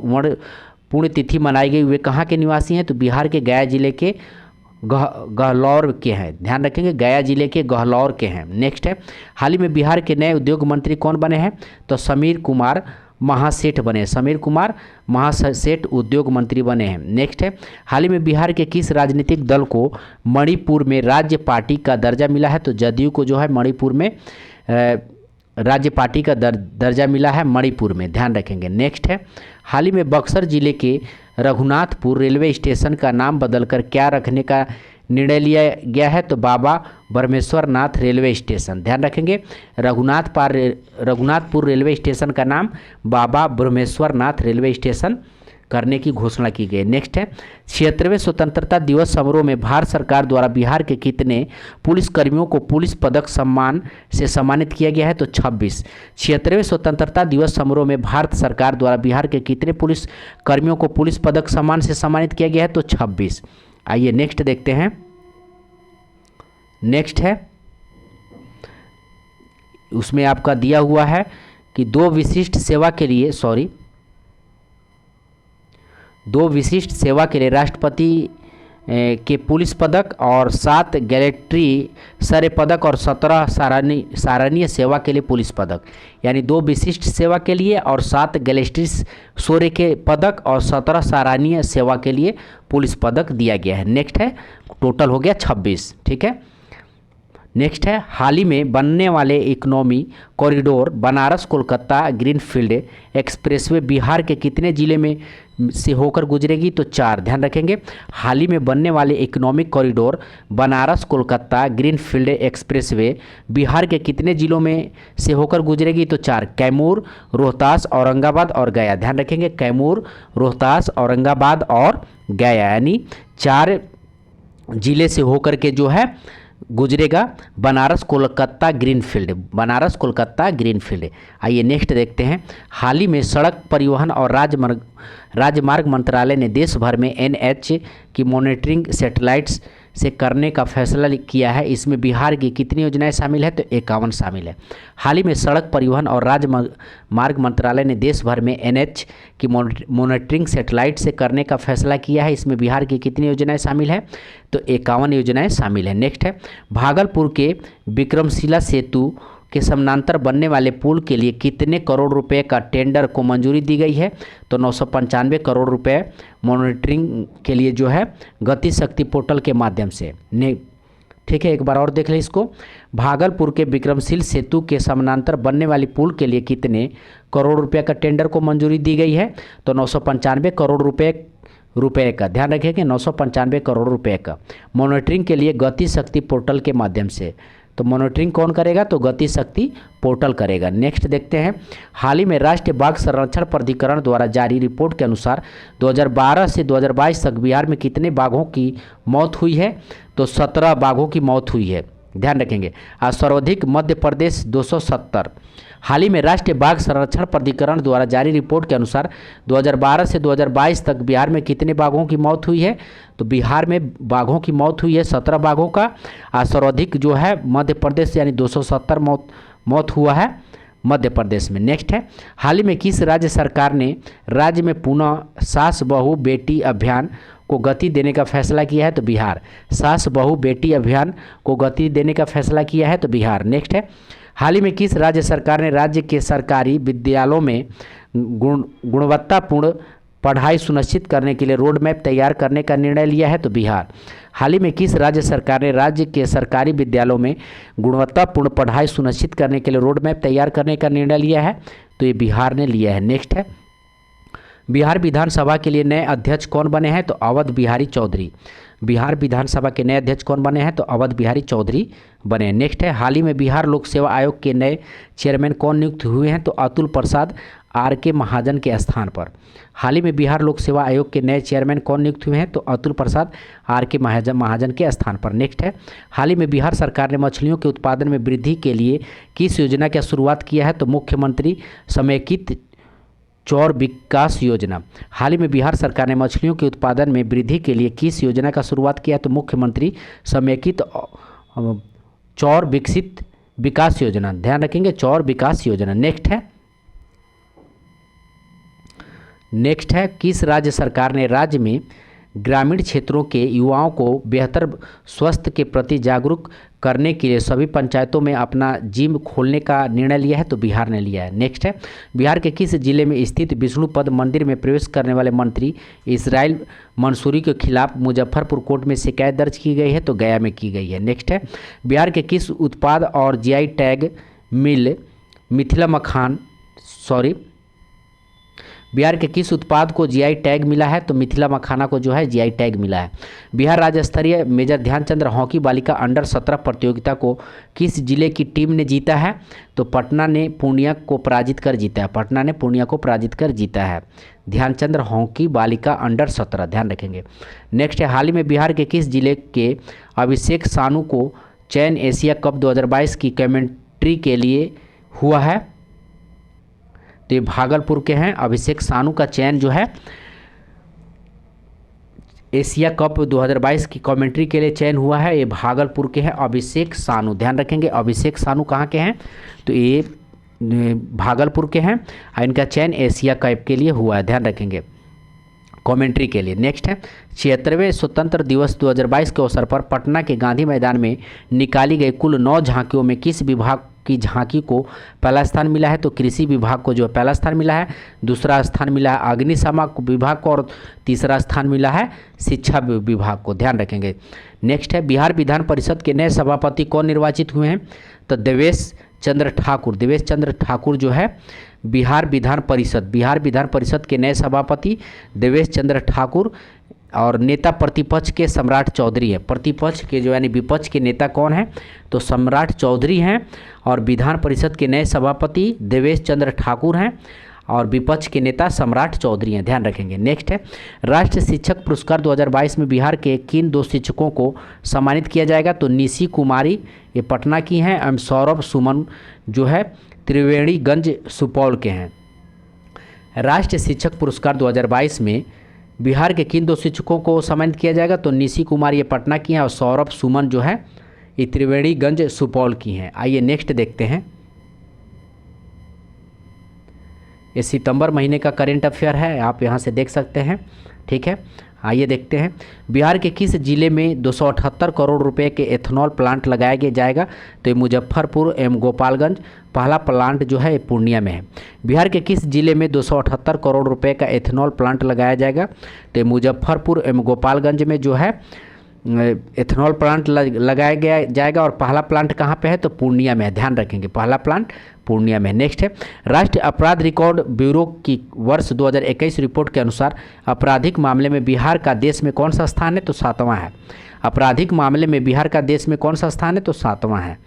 पुण्यतिथि मनाई गई। वे कहाँ के निवासी हैं? तो बिहार के गया जिले के गहलौर के हैं। ध्यान रखेंगे गया जिले के गहलौर के हैं। नेक्स्ट है, हाल ही में बिहार के नए उद्योग मंत्री कौन बने हैं? तो समीर कुमार महासेठ बने। समीर कुमार महासेठ उद्योग मंत्री बने हैं। नेक्स्ट है, हाल ही में बिहार के किस राजनीतिक दल को मणिपुर में राज्य पार्टी का दर्जा मिला है? तो जदयू को जो है मणिपुर में राज्य पार्टी का दर्जा मिला है मणिपुर में। ध्यान रखेंगे। नेक्स्ट है, हाल ही में बक्सर जिले के रघुनाथपुर रेलवे स्टेशन का नाम बदलकर क्या रखने का निर्णय लिया गया है? तो बाबा ब्रह्मेश्वर नाथ रेलवे स्टेशन। ध्यान रखेंगे रघुनाथपुर रेलवे स्टेशन का नाम बाबा ब्रह्मेश्वर नाथ रेलवे स्टेशन करने की घोषणा की गई। नेक्स्ट है, 76वें स्वतंत्रता दिवस समारोह में भारत सरकार द्वारा बिहार के कितने पुलिसकर्मियों को पुलिस पदक सम्मान से सम्मानित किया गया है? तो 26। 76वें स्वतंत्रता दिवस समारोह में भारत सरकार द्वारा बिहार के कितने पुलिस कर्मियों को पुलिस पदक सम्मान से सम्मानित किया गया है? तो 26। आइए नेक्स्ट देखते हैं। नेक्स्ट है, उसमें आपका दिया हुआ है कि 2 विशिष्ट सेवा के लिए राष्ट्रपति के पुलिस पदक और 7 गैलेट्री सरे पदक और 17 सराहनीय सेवा के लिए पुलिस पदक, यानी 2 विशिष्ट सेवा के लिए और 7 गैलेट्री सोरे के पदक और 17 सराहनीय सेवा के लिए पुलिस पदक दिया गया है। नेक्स्ट है, टोटल हो गया 26। ठीक है। नेक्स्ट है, हाल ही में बनने वाले economy corridor Banaras Kolkata greenfield expressway Bihar के कितने जिले में से होकर गुजरेगी? तो 4। ध्यान रखेंगे हाल ही में बनने वाले economic corridor Banaras Kolkata greenfield expressway Bihar के कितने जिलों में से होकर गुजरेगी? तो 4। कैमूर, रोहतास, औरंगाबाद और गया। ध्यान रखेंगे कैमूर, रोहतास, औरंगाबाद और गया, यानी 4 जिले से होकर के जो है गुजरेगा बनारस कोलकाता ग्रीनफील्ड। आइए नेक्स्ट देखते हैं। हाल ही में सड़क परिवहन और राजमार्ग मंत्रालय ने देश भर में NH की मॉनिटरिंग सैटेलाइट्स से करने का फैसला किया है। इसमें बिहार की कितनी योजनाएं शामिल है? तो 51 शामिल है। हाल ही में सड़क परिवहन और राजमार्ग मंत्रालय ने देश भर में NH की मॉनिटरिंग सैटेलाइट से करने का फैसला किया है। इसमें बिहार की कितनी योजनाएं शामिल है? तो 51 योजनाएं शामिल है। नेक्स्ट है, भागलपुर के विक्रमशिला सेतु के समानांतर बनने वाले पुल के लिए कितने करोड़ रुपए का टेंडर को मंजूरी दी गई है? तो 995 करोड़ रुपए मॉनिटरिंग के लिए जो है गति शक्ति पोर्टल के माध्यम से। ठीक है, एक बार और देख लें इसको। भागलपुर के विक्रमशील सेतु के समानांतर बनने वाली पुल के लिए कितने करोड़ रुपए का टेंडर को मंजूरी दी गई है? तो 995 करोड़ रुपए का। ध्यान रखिए 995 करोड़ रुपए का मॉनिटरिंग के लिए गति शक्ति पोर्टल के माध्यम से। तो मॉनिटरिंग कौन करेगा? तो गति शक्ति पोर्टल करेगा। नेक्स्ट देखते हैं, हाल ही में राष्ट्रीय बाघ संरक्षण प्राधिकरण द्वारा जारी रिपोर्ट के अनुसार 2012 से 2022 तक बिहार में कितने बाघों की मौत हुई है? तो 17 बाघों की मौत हुई है। ध्यान रखेंगे। आज सर्वाधिक मध्य प्रदेश 270। हाल ही में राष्ट्रीय बाघ संरक्षण प्राधिकरण द्वारा जारी रिपोर्ट के अनुसार 2012 से 2022 तक बिहार में कितने बाघों की मौत हुई है? तो बिहार में बाघों की मौत हुई है 17 बाघों का। आज सर्वाधिक जो है मध्य प्रदेश यानी 270 मौत हुआ है मध्य प्रदेश में। नेक्स्ट है, हाल ही में किस राज्य सरकार ने राज्य में पुनः सास बहू बेटी अभियान को गति देने का फैसला किया है? तो बिहार। सास बहू बेटी अभियान को गति देने का फैसला किया है? तो बिहार। नेक्स्ट है, हाल ही में किस राज्य सरकार ने राज्य के सरकारी विद्यालयों में गुणवत्तापूर्ण पढ़ाई सुनिश्चित करने के लिए रोड मैप तैयार करने का निर्णय लिया है? तो बिहार। हाल ही में किस राज्य सरकार ने राज्य के सरकारी विद्यालयों में गुणवत्तापूर्ण पढ़ाई सुनिश्चित करने के लिए रोड मैप तैयार करने का निर्णय लिया है? तो ये बिहार ने लिया है। नेक्स्ट है, बिहार विधानसभा के लिए नए अध्यक्ष कौन बने हैं? तो अवध बिहारी चौधरी। बिहार विधानसभा के नए अध्यक्ष कौन बने हैं? तो अवध बिहारी चौधरी बने हैं। नेक्स्ट है, हाल ही में बिहार लोक सेवा आयोग के नए चेयरमैन कौन नियुक्त हुए हैं? तो अतुल प्रसाद आर के महाजन के स्थान पर। हाल ही में बिहार लोक सेवा आयोग के नए चेयरमैन कौन नियुक्त हुए हैं? तो अतुल प्रसाद आर के महाजन के स्थान पर। नेक्स्ट है, हाल ही में बिहार सरकार ने मछलियों के उत्पादन में वृद्धि के लिए किस योजना की शुरुआत किया है? तो मुख्यमंत्री समेकित चौर विकास योजना। हाल ही में बिहार सरकार ने मछलियों के उत्पादन में वृद्धि के लिए किस योजना का शुरुआत किया है? तो मुख्यमंत्री समेकित चौर विकसित विकास योजना। ध्यान रखेंगे, चौर विकास योजना। नेक्स्ट है, किस राज्य सरकार ने राज्य में ग्रामीण क्षेत्रों के युवाओं को बेहतर स्वास्थ्य के प्रति जागरूक करने के लिए सभी पंचायतों में अपना जिम खोलने का निर्णय लिया है? तो बिहार ने लिया है। नेक्स्ट है, बिहार के किस जिले में स्थित विष्णुपद मंदिर में प्रवेश करने वाले मंत्री इसराइल मंसूरी के खिलाफ मुजफ्फरपुर कोर्ट में शिकायत दर्ज की गई है? तो गया में की गई है। नेक्स्ट है, बिहार के किस उत्पाद और जीआई टैग मिल बिहार के किस उत्पाद को जीआई टैग मिला है? तो मिथिला मखाना को जो है जीआई टैग मिला है। बिहार राज्य स्तरीय मेजर ध्यानचंद हॉकी बालिका अंडर 17 प्रतियोगिता को किस जिले की टीम ने जीता है? तो पटना ने पूर्णिया को पराजित कर जीता है। ध्यानचंद हॉकी बालिका अंडर 17, ध्यान रखेंगे। नेक्स्ट है, हाल ही में बिहार के किस जिले के अभिषेक सानू को चैन एशिया कप 2022 की कमेंट्री के लिए हुआ है? तो ये भागलपुर के हैं। अभिषेक सानू का चयन जो है एशिया कप 2022 की कमेंट्री के लिए चयन हुआ है। ये भागलपुर के हैं अभिषेक सानू। ध्यान रखेंगे, अभिषेक सानू कहाँ के हैं? तो ये भागलपुर के हैं और इनका चयन एशिया कप के लिए हुआ है। ध्यान रखेंगे, कमेंट्री के लिए। नेक्स्ट है, 76वें स्वतंत्र दिवस 2022 के अवसर पर पटना के गांधी मैदान में निकाली गई कुल 9 झांकियों में किस विभाग की झांकी को पहला स्थान मिला है? तो कृषि विभाग को जो पहला स्थान मिला है, दूसरा स्थान मिला है अग्निशामक विभाग को और तीसरा स्थान मिला है शिक्षा विभाग को। ध्यान रखेंगे। नेक्स्ट है, बिहार विधान परिषद के नए सभापति कौन निर्वाचित हुए हैं? तो देवेश चंद्र ठाकुर जो है बिहार विधान परिषद के नए सभापति देवेश चंद्र ठाकुर। और नेता प्रतिपक्ष के सम्राट चौधरी है। प्रतिपक्ष के जो यानी विपक्ष के नेता कौन है? तो सम्राट चौधरी हैं। और विधान परिषद के नए सभापति देवेश चंद्र ठाकुर हैं और विपक्ष के नेता सम्राट चौधरी हैं। ध्यान रखेंगे। नेक्स्ट है, राष्ट्रीय शिक्षक पुरस्कार 2022 में बिहार के किन 2 शिक्षकों को सम्मानित किया जाएगा? तो निशी कुमारी, ये पटना की हैं, एवं सौरभ सुमन जो है त्रिवेणीगंज सुपौल के हैं। राष्ट्रीय शिक्षक पुरस्कार 2022 में बिहार के किन 2 शिक्षकों को सम्मानित किया जाएगा? तो निशी कुमार ये पटना की हैं और सौरभ सुमन जो है ये त्रिवेणीगंज सुपौल की हैं। आइए नेक्स्ट देखते हैं। ये सितंबर महीने का करेंट अफेयर है, आप यहाँ से देख सकते हैं। ठीक है, आइए देखते हैं। बिहार के किस जिले में 278 करोड़ रुपए के एथेनॉल प्लांट लगाया जाएगा? तो ये मुजफ्फरपुर एवं गोपालगंज। पहला प्लांट जो है पूर्णिया में है। बिहार के किस जिले में 278 करोड़ रुपए का एथेनॉल प्लांट लगाया जाएगा? तो ये मुजफ्फरपुर एवं गोपालगंज में जो है एथेनॉल प्लांट लगाया जाएगा। और पहला प्लांट कहाँ पे है? तो पूर्णिया में है। ध्यान रखेंगे, पहला प्लांट पूर्णिया में। नेक्स्ट है, राष्ट्रीय अपराध रिकॉर्ड ब्यूरो की वर्ष 2021 रिपोर्ट के अनुसार आपराधिक मामले में बिहार का देश में कौन सा स्थान है? तो 7वां है। आपराधिक मामले में बिहार का देश में कौन सा स्थान है? तो 7वां है।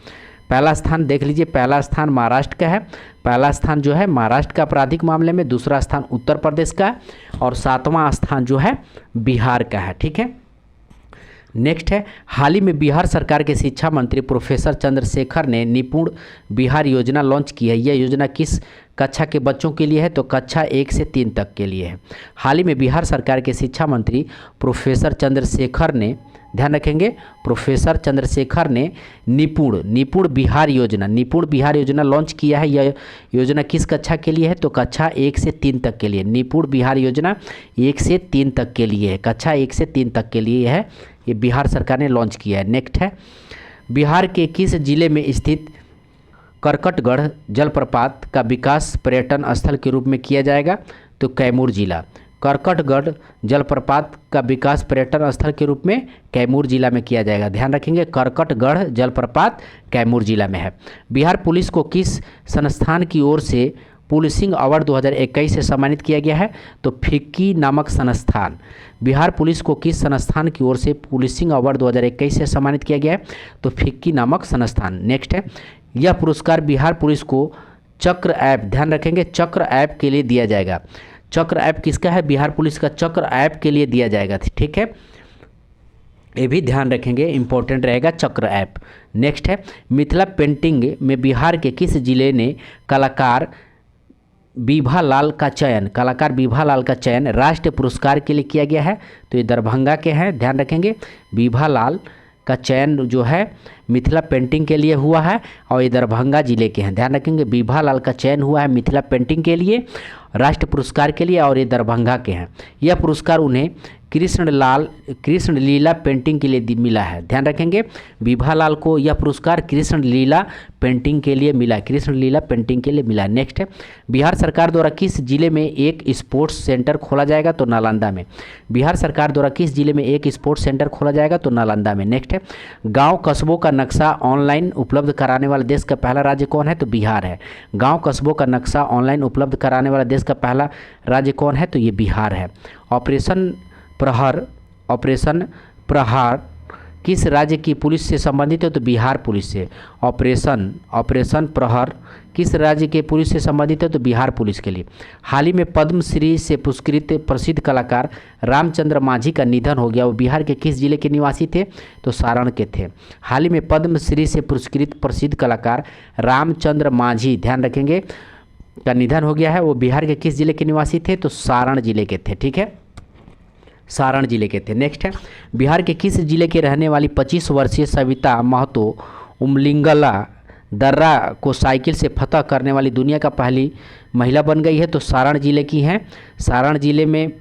पहला स्थान देख लीजिए, पहला स्थान महाराष्ट्र का है। पहला स्थान जो है महाराष्ट्र का आपराधिक मामले में, दूसरा स्थान उत्तर प्रदेश का है और 7वां स्थान जो है बिहार का है। ठीक है, नेक्स्ट है, हाल ही में बिहार सरकार के शिक्षा मंत्री प्रोफेसर चंद्रशेखर ने निपुण बिहार योजना लॉन्च की है। यह योजना किस कक्षा के बच्चों के लिए है? तो कक्षा 1 से 3 तक के लिए है। हाल ही में बिहार सरकार के शिक्षा मंत्री प्रोफेसर चंद्रशेखर ने ध्यान रखेंगे। प्रोफेसर चंद्रशेखर ने निपुण बिहार योजना लॉन्च किया है। यह योजना किस कक्षा के लिए है? तो कक्षा 1 से 3 तक के लिए। निपुण बिहार योजना 1 से 3 तक के लिए है, कक्षा 1 से 3 तक के लिए है, ये बिहार सरकार ने लॉन्च किया है। नेक्स्ट है, बिहार के किस जिले में स्थित करकटगढ़ जलप्रपात का विकास पर्यटन स्थल के रूप में किया जाएगा? तो कैमूर जिला। करकटगढ़ जलप्रपात का विकास पर्यटन स्थल के रूप में कैमूर जिला में किया जाएगा। ध्यान रखेंगे, करकटगढ़ जलप्रपात कैमूर जिला में है। बिहार पुलिस को किस संस्थान की ओर से पुलिसिंग अवार्ड 2021 से सम्मानित किया गया है? तो फिक्की नामक संस्थान। बिहार पुलिस को किस संस्थान की ओर से पुलिसिंग अवार्ड 2021 से सम्मानित किया गया है? तो फिक्की नामक संस्थान। नेक्स्ट है, यह पुरस्कार बिहार पुलिस को चक्र ऐप, ध्यान रखेंगे, चक्र ऐप के लिए दिया जाएगा। चक्र ऐप किसका है? बिहार पुलिस का चक्र ऐप के लिए दिया जाएगा। ठीक है, ये भी ध्यान रखेंगे, इंपॉर्टेंट रहेगा चक्र ऐप। नेक्स्ट है, मिथिला पेंटिंग में बिहार के किस जिले ने कलाकार बीभा लाल का चयन राष्ट्रीय पुरस्कार के लिए किया गया है? तो ये दरभंगा के हैं। ध्यान रखेंगे, बीभा लाल का चयन जो है मिथिला पेंटिंग के लिए हुआ है और ये दरभंगा जिले के हैं। ध्यान रखेंगे, बीभा लाल का चयन हुआ है मिथिला पेंटिंग के लिए, राष्ट्रीय पुरस्कार के लिए, और ये दरभंगा के हैं। यह पुरस्कार उन्हें कृष्ण लीला पेंटिंग के लिए मिला है। ध्यान रखेंगे, बीभा लाल को यह पुरस्कार कृष्ण लीला पेंटिंग के लिए मिला। नेक्स्ट है, बिहार सरकार द्वारा किस जिले में एक स्पोर्ट्स सेंटर खोला जाएगा? तो नालंदा में। बिहार सरकार द्वारा किस जिले में एक स्पोर्ट्स सेंटर खोला जाएगा? तो नालंदा में। नेक्स्ट है, गाँव कस्बों का नक्शा ऑनलाइन उपलब्ध कराने वाला देश का पहला राज्य कौन है? तो बिहार है। गाँव कस्बों का नक्शा ऑनलाइन उपलब्ध कराने वाला देश का पहला राज्य कौन है? तो ये बिहार है। ऑपरेशन प्रहार किस राज्य की पुलिस से संबंधित है? तो बिहार पुलिस से। ऑपरेशन प्रहार किस राज्य के पुलिस से संबंधित है? तो बिहार पुलिस के लिए। हाल ही में पद्मश्री से पुरस्कृत प्रसिद्ध कलाकार रामचंद्र मांझी का निधन हो गया, वो बिहार के किस जिले के निवासी थे? तो सारण के थे। हाल ही में पद्मश्री से पुरस्कृत प्रसिद्ध कलाकार रामचंद्र मांझी, ध्यान रखेंगे, का निधन हो गया है, वो बिहार के किस जिले के निवासी थे? तो सारण जिले के थे। ठीक है, सारण जिले के थे। नेक्स्ट है, बिहार के किस जिले के रहने वाली 25 वर्षीय सविता महतो उमलिंगला दर्रा को साइकिल से फतह करने वाली दुनिया का पहली महिला बन गई है? तो सारण जिले की हैं, सारण जिले में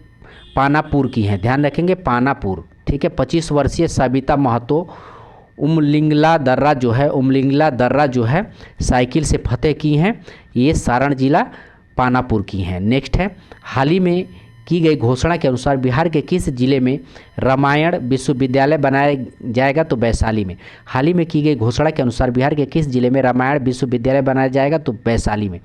पानापुर की हैं। ध्यान रखेंगे, पानापुर। ठीक है, 25 वर्षीय सविता महतो उमलिंगला दर्रा जो है साइकिल से फतह की हैं, ये सारण जिला पानापुर की हैं। नेक्स्ट है, हाल ही में की गई घोषणा के अनुसार बिहार के किस जिले में रामायण विश्वविद्यालय बनाया जाएगा? तो वैशाली में। हाल ही में की गई घोषणा के अनुसार बिहार के किस जिले में रामायण विश्वविद्यालय बनाया जाएगा? तो वैशाली में।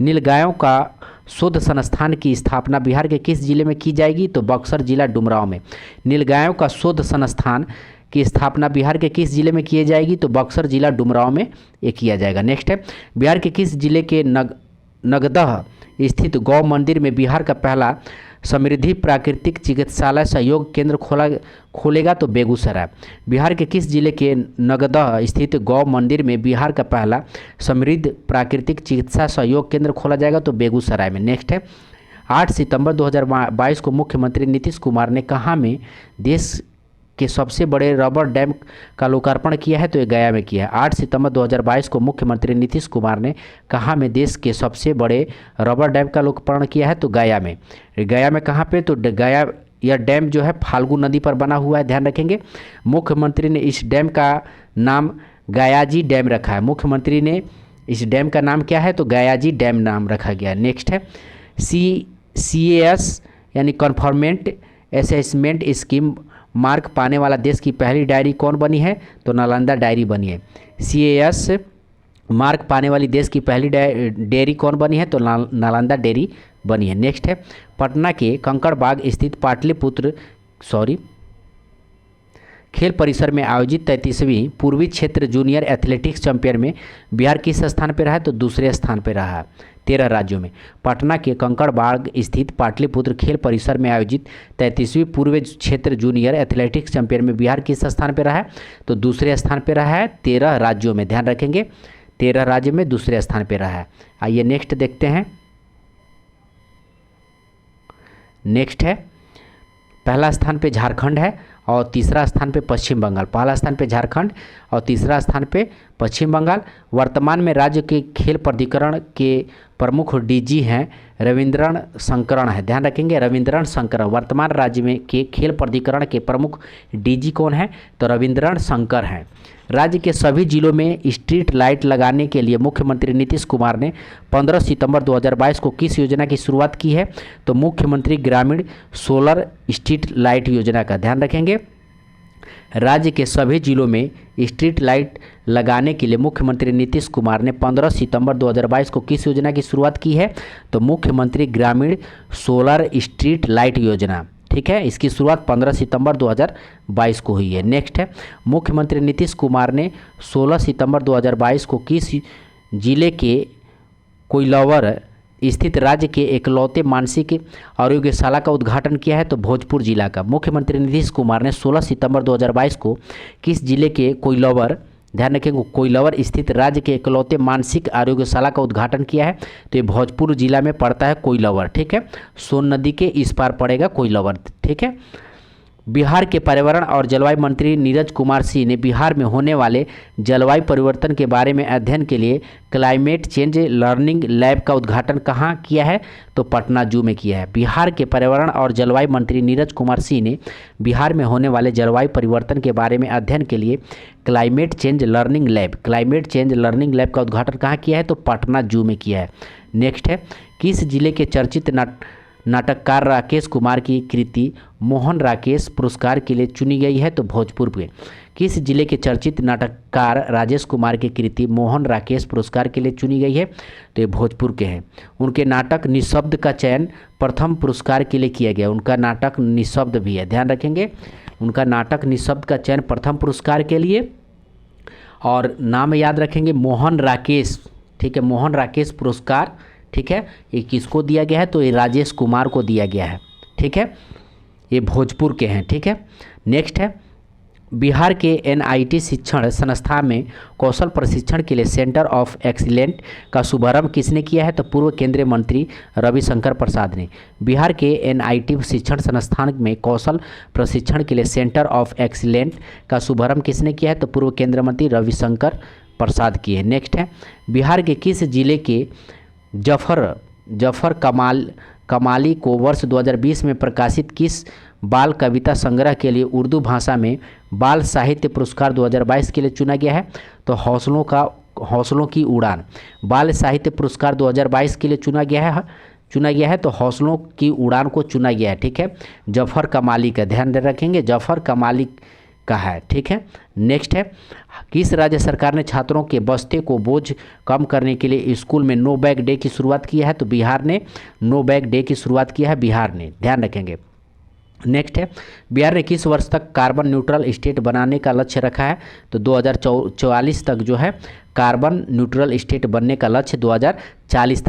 नीलगायों का शोध संस्थान की स्थापना बिहार के किस जिले में की जाएगी? तो बक्सर जिला डुमरांव में। नीलगायों का शोध संस्थान की स्थापना बिहार के किस जिले में की जाएगी? तो बक्सर जिला डुमरांव में ये किया जाएगा। नेक्स्ट है, बिहार के किस जिले के नगदह स्थित गौ मंदिर में बिहार का पहला समृद्धि प्राकृतिक चिकित्सालय सहयोग केंद्र खोलेगा? तो बेगूसराय। बिहार के किस जिले के नगदह स्थित गौ मंदिर में बिहार का पहला समृद्ध प्राकृतिक चिकित्सा सहयोग केंद्र खोला जाएगा? तो बेगूसराय में। नेक्स्ट है, 8 सितंबर 2022 को मुख्यमंत्री नीतीश कुमार ने कहाँ में देश के सबसे बड़े रबर डैम का लोकार्पण किया है? तो ये गया में किया है। 8 सितंबर 2022 को मुख्यमंत्री नीतीश कुमार ने कहाँ में देश के सबसे बड़े रबर डैम का लोकार्पण किया है? तो गया में। गया में कहाँ पे? तो गया, यह डैम जो है फाल्गु नदी पर बना हुआ है। ध्यान रखेंगे, मुख्यमंत्री ने इस डैम का नाम गयाजी डैम रखा है। मुख्यमंत्री ने इस डैम का नाम क्या है? तो गयाजी डैम नाम रखा गया। नेक्स्ट है, CAS यानी कन्फर्मेंट असेसमेंट स्कीम मार्क पाने वाला देश की पहली डायरी कौन बनी है? तो नालंदा डायरी बनी है। CAS मार्क पाने वाली देश की पहली डेयरी कौन बनी है? तो नालंदा डेयरी बनी है। नेक्स्ट है, पटना के कंकड़बाग स्थित खेल परिसर में आयोजित 33वीं पूर्वी क्षेत्र जूनियर एथलेटिक्स चैंपियन में बिहार किस स्थान पर रहा है? तो दूसरे स्थान पर रहा है 13 राज्यों में। पटना के कंकड़बाग स्थित पाटलिपुत्र खेल परिसर में आयोजित 33वीं पूर्वी क्षेत्र जूनियर एथलेटिक्स चैंपियन में बिहार किस स्थान पर रहा है? तो दूसरे स्थान पर रहा है 13 राज्यों में। ध्यान रखेंगे, 13 राज्य में दूसरे स्थान पर रहा है। आइए नेक्स्ट देखते हैं। नेक्स्ट है, पहला स्थान पे झारखंड है और तीसरा स्थान पे पश्चिम बंगाल। पहला स्थान पे झारखंड और तीसरा स्थान पे पश्चिम बंगाल। वर्तमान में राज्य के खेल प्राधिकरण के प्रमुख डीजी हैं रविंद्रन शंकरन है। ध्यान रखेंगे, रविंद्रन शंकरन वर्तमान राज्य में के खेल प्राधिकरण के प्रमुख डीजी कौन है? तो रविंद्रन शंकर हैं। राज्य के सभी जिलों में स्ट्रीट लाइट लगाने के लिए मुख्यमंत्री नीतीश कुमार ने 15 सितंबर 2022 को किस योजना की शुरुआत की है? तो मुख्यमंत्री ग्रामीण सोलर स्ट्रीट लाइट योजना का। ध्यान रखेंगे, राज्य के सभी जिलों में स्ट्रीट लाइट लगाने के लिए मुख्यमंत्री नीतीश कुमार ने 15 सितंबर 2022 को किस योजना की शुरुआत की है? तो मुख्यमंत्री ग्रामीण सोलर स्ट्रीट लाइट योजना। ठीक है, इसकी शुरुआत 15 सितंबर 2022 को हुई है। नेक्स्ट है, मुख्यमंत्री नीतीश कुमार ने 16 सितंबर 2022 को किस जिले के कोइलवर स्थित राज्य के एकलौते मानसिक आरोग्यशाला का उद्घाटन किया है? तो भोजपुर जिला का। मुख्यमंत्री नीतीश कुमार ने 16 सितंबर 2022 को किस जिले के कोइलवर, ध्यान रखेंगे, कोइलवर स्थित राज्य के एकलौते मानसिक आरोग्यशाला का उद्घाटन किया है? तो ये भोजपुर जिला में पड़ता है कोइलवर। ठीक है, सोन नदी के इस पार पड़ेगा कोइलवर। ठीक है, बिहार के पर्यावरण और जलवायु मंत्री नीरज कुमार सिंह ने बिहार में होने वाले जलवायु परिवर्तन के बारे में अध्ययन के लिए क्लाइमेट चेंज लर्निंग लैब का उद्घाटन कहाँ किया है? तो पटना जू में किया है। बिहार के पर्यावरण और जलवायु मंत्री नीरज कुमार सिंह ने बिहार में होने वाले जलवायु परिवर्तन के बारे में अध्ययन के लिए क्लाइमेट चेंज लर्निंग लैब का उद्घाटन कहाँ किया है? तो पटना जू में किया है। नेक्स्ट है, किस जिले के चर्चित नाटककार राकेश कुमार की कृति मोहन राकेश पुरस्कार के लिए चुनी गई है? तो भोजपुर के। किस जिले के चर्चित नाटककार राजेश कुमार की कृति मोहन राकेश पुरस्कार के लिए चुनी गई है? तो ये भोजपुर के हैं। उनके नाटक निःशब्द का चयन प्रथम पुरस्कार के लिए किया गया। उनका नाटक निःशब्द भी है, ध्यान रखेंगे, उनका नाटक निःशब्द का चयन प्रथम पुरस्कार के लिए। और नाम याद रखेंगे, मोहन राकेश। ठीक है, मोहन राकेश पुरस्कार। ठीक है, ये किसको दिया गया है? तो ये राजेश कुमार को दिया गया है। ठीक है, ये भोजपुर के हैं। ठीक है, नेक्स्ट है, बिहार के NIT शिक्षण संस्था में कौशल प्रशिक्षण के लिए सेंटर ऑफ एक्सीलेंट का शुभारंभ किसने किया है? तो पूर्व केंद्रीय मंत्री रविशंकर प्रसाद ने। बिहार के NIT शिक्षण संस्थान में कौशल प्रशिक्षण के लिए सेंटर ऑफ एक्सीलेंट का शुभारंभ किसने किया है? तो पूर्व केंद्रीय मंत्री रविशंकर प्रसाद की है। नेक्स्ट है, बिहार के किस जिले के जफर कमाली को वर्ष 2020 में प्रकाशित किस बाल कविता संग्रह के लिए उर्दू भाषा में बाल साहित्य पुरस्कार 2022 के लिए चुना गया है? तो हौसलों की उड़ान बाल साहित्य पुरस्कार 2022 के लिए चुना गया है। तो हौसलों की उड़ान को चुना गया है। ठीक है, जफर कमाली का, ध्यान रखेंगे, जफर कमाली का है। ठीक है, नेक्स्ट है, किस राज्य सरकार ने छात्रों के बस्ते को बोझ कम करने के लिए स्कूल में नो बैग डे की शुरुआत की है? तो बिहार ने नो बैग डे की शुरुआत किया है, बिहार ने, ध्यान रखेंगे। नेक्स्ट है, बिहार ने किस वर्ष तक कार्बन न्यूट्रल स्टेट बनाने का लक्ष्य रखा है? तो 2044 तक जो है कार्बन न्यूट्रल स्टेट बनने का लक्ष्य 2040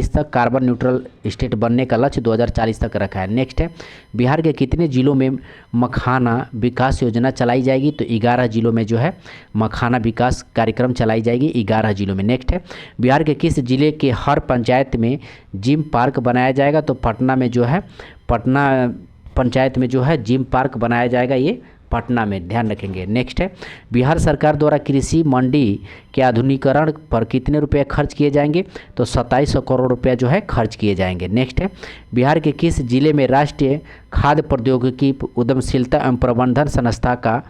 तक कार्बन न्यूट्रल स्टेट बनने का लक्ष्य 2040 तक रखा है। नेक्स्ट है, बिहार के कितने जिलों में मखाना विकास योजना चलाई जाएगी? तो 11 जिलों में जो है मखाना विकास कार्यक्रम चलाई जाएगी, 11 जिलों में। नेक्स्ट है, बिहार के किस जिले के हर पंचायत में जिम पार्क बनाया जाएगा? तो पटना में जो है, पटना पंचायत में जो है जिम पार्क बनाया जाएगा, ये पटना में, ध्यान रखेंगे। नेक्स्ट है, बिहार सरकार द्वारा कृषि मंडी के आधुनिकीकरण पर कितने रुपए खर्च किए जाएंगे? तो 2700 करोड़ रुपया जो है खर्च किए जाएंगे। नेक्स्ट है, बिहार के किस जिले में राष्ट्रीय खाद्य प्रौद्योगिकी उद्यमशीलता एवं प्रबंधन संस्था का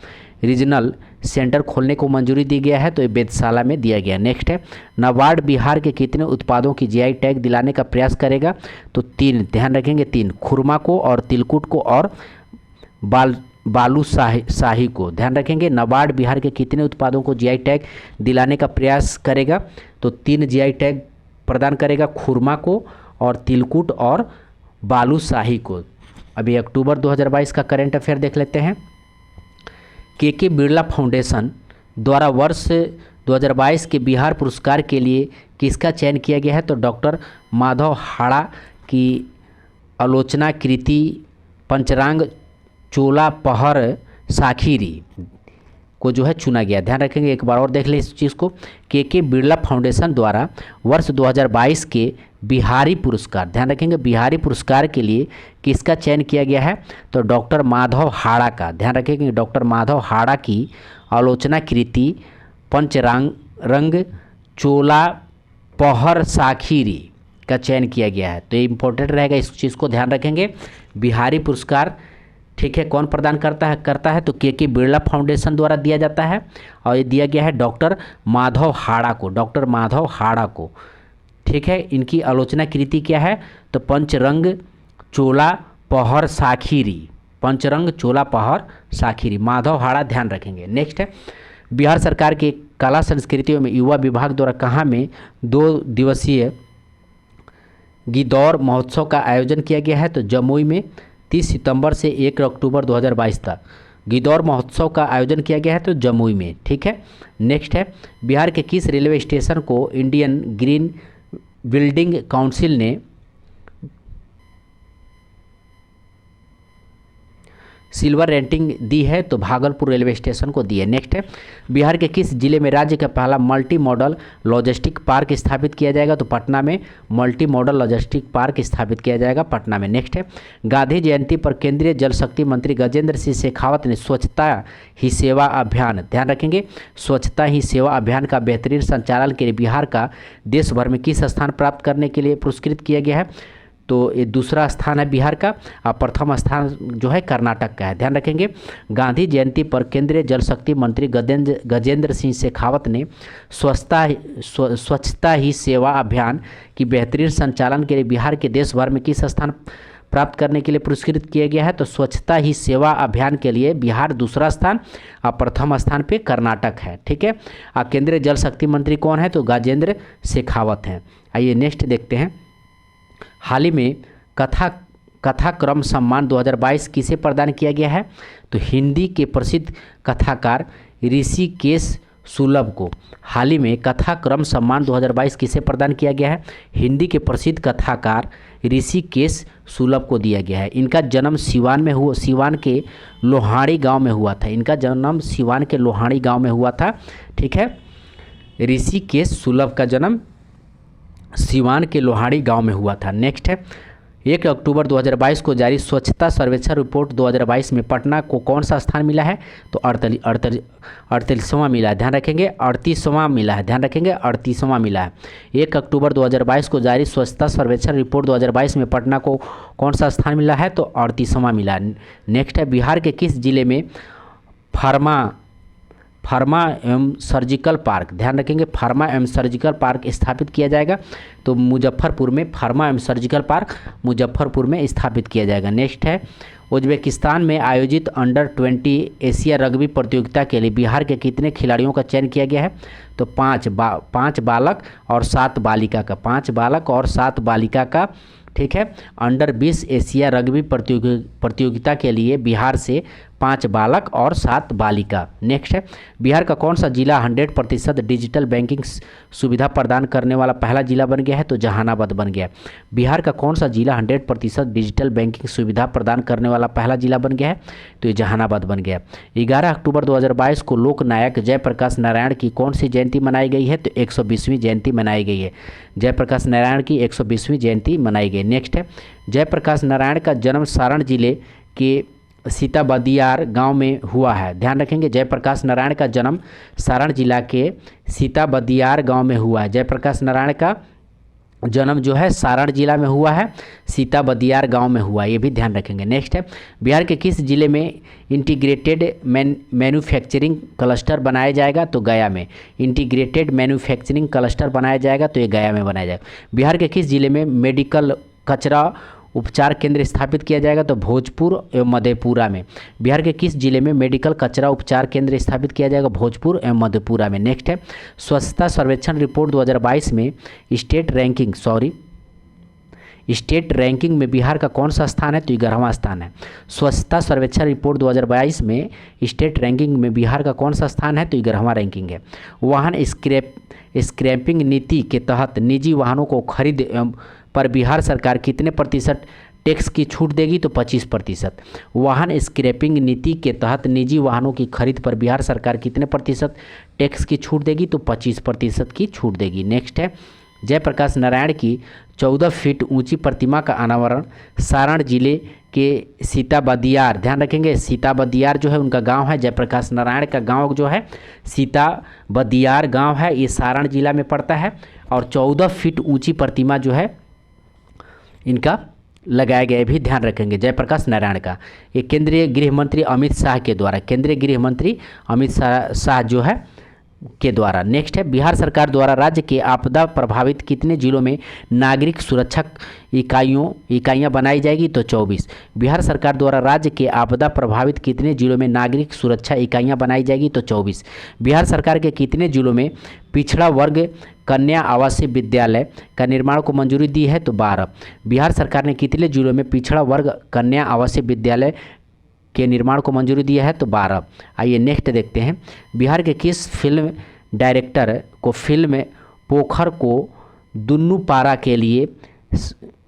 रीजनल सेंटर खोलने को मंजूरी दी गया है? तो ये बेतसाला में दिया गया। नेक्स्ट है, नाबार्ड बिहार के कितने उत्पादों की GI टैग दिलाने का प्रयास करेगा? तो 3, ध्यान रखेंगे, 3, खुरमा को और तिलकुट को और बालू शाही को, ध्यान रखेंगे। नाबार्ड बिहार के कितने उत्पादों को GI टैग दिलाने का प्रयास करेगा? तो 3 GI टैग प्रदान करेगा, खुरमा को और तिलकुट और बालू शाही को। अभी अक्टूबर 2022 का करंट अफेयर देख लेते हैं। KK बिरला फाउंडेशन द्वारा वर्ष 2022 के बिहार पुरस्कार के लिए किसका चयन किया गया है? तो डॉक्टर माधव हाड़ा की आलोचना कृति पंचरांग चोला पहर साखिरी, को जो है चुना गया। ध्यान रखेंगे, एक बार और देख लें इस चीज़ को। के बिरला फाउंडेशन द्वारा वर्ष 2022 के बिहारी पुरस्कार, ध्यान रखेंगे बिहारी पुरस्कार के लिए किसका चयन किया गया है, तो डॉक्टर माधव हाड़ा का। ध्यान रखेंगे डॉक्टर माधव हाड़ा की आलोचना कृति पंचरंग चोला पहर साखीरी का चयन किया गया है। तो ये इंपॉर्टेंट रहेगा, इस चीज़ को ध्यान रखेंगे। बिहारी पुरस्कार, ठीक है, कौन प्रदान करता है तो के बिरला फाउंडेशन द्वारा दिया जाता है, और ये दिया गया है डॉक्टर माधव हाड़ा को। ठीक है, इनकी आलोचना कृति क्या है, तो पंचरंग चोला पहर साखीरी, माधव हाड़ा, ध्यान रखेंगे। नेक्स्ट है, बिहार सरकार के कला संस्कृतियों में युवा विभाग द्वारा कहाँ में 2 दिवसीय गिदौर महोत्सव का आयोजन किया गया है, तो जमुई में 30 सितंबर से 1 अक्टूबर 2022 तक गिदौर महोत्सव का आयोजन किया गया है, तो जमुई में। ठीक है, नेक्स्ट है, बिहार के किस रेलवे स्टेशन को इंडियन ग्रीन बिल्डिंग काउंसिल ने सिल्वर रेटिंग दी है, तो भागलपुर रेलवे स्टेशन को दी है। नेक्स्ट है, बिहार के किस जिले में राज्य का पहला मल्टी मॉडल लॉजिस्टिक पार्क स्थापित किया जाएगा, तो पटना में मल्टी मॉडल लॉजिस्टिक पार्क स्थापित किया जाएगा, पटना में। नेक्स्ट है, गांधी जयंती पर केंद्रीय जल शक्ति मंत्री गजेंद्र सिंह शेखावत ने स्वच्छता ही सेवा अभियान, ध्यान रखेंगे स्वच्छता ही सेवा अभियान का बेहतरीन संचालन के लिए बिहार का देश भर में किस स्थान प्राप्त करने के लिए पुरस्कृत किया गया है, तो ये दूसरा स्थान है बिहार का, और प्रथम स्थान जो है कर्नाटक का है। ध्यान रखेंगे, गांधी जयंती पर केंद्रीय जल शक्ति मंत्री गजेंद्र सिंह शेखावत ने स्वच्छता ही सेवा अभियान की बेहतरीन संचालन के लिए बिहार के देश भर में किस स्थान प्राप्त करने के लिए पुरस्कृत किया गया है, तो स्वच्छता ही सेवा अभियान के लिए बिहार दूसरा स्थान और प्रथम स्थान पे कर्नाटक है। ठीक है, और केंद्रीय जल शक्ति मंत्री कौन है, तो गजेंद्र शेखावत हैं। आइए नेक्स्ट देखते हैं, हाल ही में कथा क्रम सम्मान 2022 किसे प्रदान किया गया है, तो हिंदी के प्रसिद्ध कथाकार ऋषिकेश सुलभ को। हाल ही में कथा क्रम सम्मान 2022 किसे प्रदान किया गया है, हिंदी के प्रसिद्ध कथाकार ऋषिकेश सुलभ को दिया गया है। इनका जन्म सिवान के लोहाड़ी गांव में हुआ था। ठीक है, ऋषिकेश सुलभ का जन्म सिवान के लोहाड़ी गांव में हुआ था। नेक्स्ट है, 1 अक्टूबर 2022 को जारी स्वच्छता सर्वेक्षण रिपोर्ट 2022 में पटना को कौन सा स्थान मिला है, तो 38वां मिला है। ध्यान रखेंगे 38वां मिला है, 38वां मिला है। 1 अक्टूबर 2022 को जारी स्वच्छता सर्वेक्षण रिपोर्ट 2022 में पटना को कौन सा स्थान मिला है, तो 38वां मिला है। नेक्स्ट है, बिहार के किस जिले में फार्मा एवं सर्जिकल पार्क, ध्यान रखेंगे फार्मा एवं सर्जिकल पार्क स्थापित किया जाएगा, तो मुजफ्फरपुर में फार्मा एवं सर्जिकल पार्क मुजफ्फरपुर में स्थापित किया जाएगा। नेक्स्ट है, उज्बेकिस्तान में आयोजित अंडर-20 एशिया रग्बी प्रतियोगिता के लिए बिहार के कितने खिलाड़ियों का चयन किया गया है, तो 5 बालक और 7 बालिका का। ठीक है, अंडर-20 एशिया रग्बी प्रतियोगिता के लिए बिहार से 5 बालक और 7 बालिका। नेक्स्ट है, बिहार का कौन सा जिला 100% डिजिटल बैंकिंग सुविधा प्रदान करने वाला पहला जिला बन गया है, तो जहानाबाद बन गया। बिहार का कौन सा जिला 100% डिजिटल बैंकिंग सुविधा प्रदान करने वाला पहला जिला बन गया है, तो ये जहानाबाद बन गया। 11 अक्टूबर 2022 को लोक नायक जयप्रकाश नारायण की कौन सी जयंती मनाई गई है, तो 120वीं जयंती मनाई गई है। जयप्रकाश नारायण की 120वीं जयंती मनाई गई। नेक्स्ट है, जयप्रकाश नारायण का जन्म सारण जिले के सीता बदियार गांव में हुआ है। ध्यान रखेंगे, जयप्रकाश नारायण का जन्म सारण जिला के सीता बदियार गांव में हुआ है। जयप्रकाश नारायण का जन्म जो है सारण जिला में हुआ है, सीता बदियार गांव में हुआ, ये भी ध्यान रखेंगे। नेक्स्ट है, बिहार के किस जिले में इंटीग्रेटेड मैन्युफैक्चरिंग क्लस्टर बनाया जाएगा, तो गया में। इंटीग्रेटेड मैन्युफैक्चरिंग क्लस्टर बनाया जाएगा, तो ये गया में बनाया जाएगा। बिहार के किस जिले में मेडिकल कचरा उपचार केंद्र स्थापित किया जाएगा, तो भोजपुर एवं मधेपुरा में। बिहार के किस जिले में मेडिकल कचरा उपचार केंद्र स्थापित किया जाएगा, भोजपुर एवं मधेपुरा में। नेक्स्ट है, स्वच्छता सर्वेक्षण रिपोर्ट 2022 में स्टेट रैंकिंग में बिहार का कौन सा स्थान है, तो 11वां स्थान है। स्वच्छता सर्वेक्षण रिपोर्ट 2022 में स्टेट रैंकिंग में बिहार का कौन सा स्थान है, तो 11वां रैंकिंग है। वाहन स्क्रैपिंग नीति के तहत निजी वाहनों को खरीद पर बिहार सरकार कितने % टैक्स की छूट देगी तो 25%। वाहन स्क्रैपिंग नीति के तहत निजी वाहनों की खरीद पर बिहार सरकार कितने प्रतिशत टैक्स की छूट देगी तो 25% की छूट देगी। नेक्स्ट है, जयप्रकाश नारायण की 14 फीट ऊंची प्रतिमा का अनावरण सारण जिले के सीता बदियार, ध्यान रखेंगे सीता बदियार जो है उनका गांव है, जयप्रकाश नारायण का गांव जो है सीता बदियार गांव है, ये सारण जिला में पड़ता है। और 14 फीट ऊंची प्रतिमा जो है इनका लगाया गया भी ध्यान रखेंगे, जयप्रकाश नारायण का। ये केंद्रीय गृह मंत्री अमित शाह के द्वारा, केंद्रीय गृह मंत्री अमित शाह जो है के द्वारा। नेक्स्ट है, बिहार सरकार द्वारा राज्य के आपदा प्रभावित कितने जिलों में नागरिक सुरक्षा इकाइयां बनाई जाएगी तो 24। बिहार सरकार द्वारा राज्य के आपदा प्रभावित कितने जिलों में नागरिक सुरक्षा इकाइयां बनाई जाएगी तो 24। बिहार सरकार के कितने जिलों में पिछड़ा वर्ग कन्या आवासीय विद्यालय का निर्माण को मंजूरी दी है तो 12। बिहार सरकार ने कितने जिलों में पिछड़ा वर्ग कन्या आवासीय विद्यालय के निर्माण को मंजूरी दिया है तो 12। आइए नेक्स्ट देखते हैं, बिहार के किस फिल्म डायरेक्टर को फिल्म पोखर को दुन्नू पारा के लिए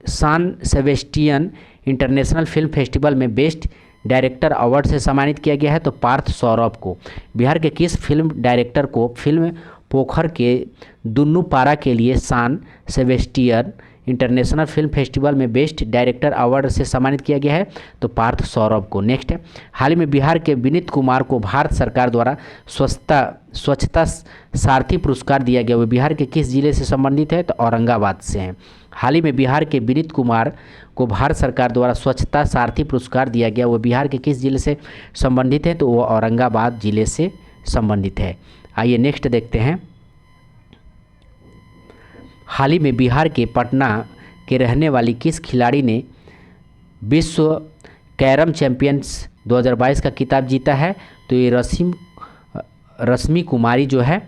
सान सेबेस्टियन इंटरनेशनल फिल्म फेस्टिवल में बेस्ट डायरेक्टर अवार्ड से सम्मानित किया गया है तो पार्थ सौरभ को। बिहार के किस फिल्म डायरेक्टर को फिल्म पोखर के दुन्नू पारा के लिए सान सेबेस्टियन इंटरनेशनल फिल्म फेस्टिवल में बेस्ट डायरेक्टर अवार्ड से सम्मानित किया गया है तो पार्थ सौरभ को। नेक्स्ट है, हाल ही में बिहार के विनीत कुमार को भारत सरकार द्वारा स्वच्छता सारथी पुरस्कार दिया गया, वो बिहार के किस जिले से संबंधित है तो औरंगाबाद से हैं। हाल ही में बिहार के विनीत कुमार को भारत सरकार द्वारा स्वच्छता सारथी पुरस्कार दिया गया, वो बिहार के किस जिले से संबंधित है तो वो औरंगाबाद जिले से संबंधित है। आइए नेक्स्ट देखते हैं, हाल ही में बिहार के पटना के रहने वाली किस खिलाड़ी ने विश्व कैरम चैंपियंस 2022 का खिताब जीता है तो ये रश्मि कुमारी जो है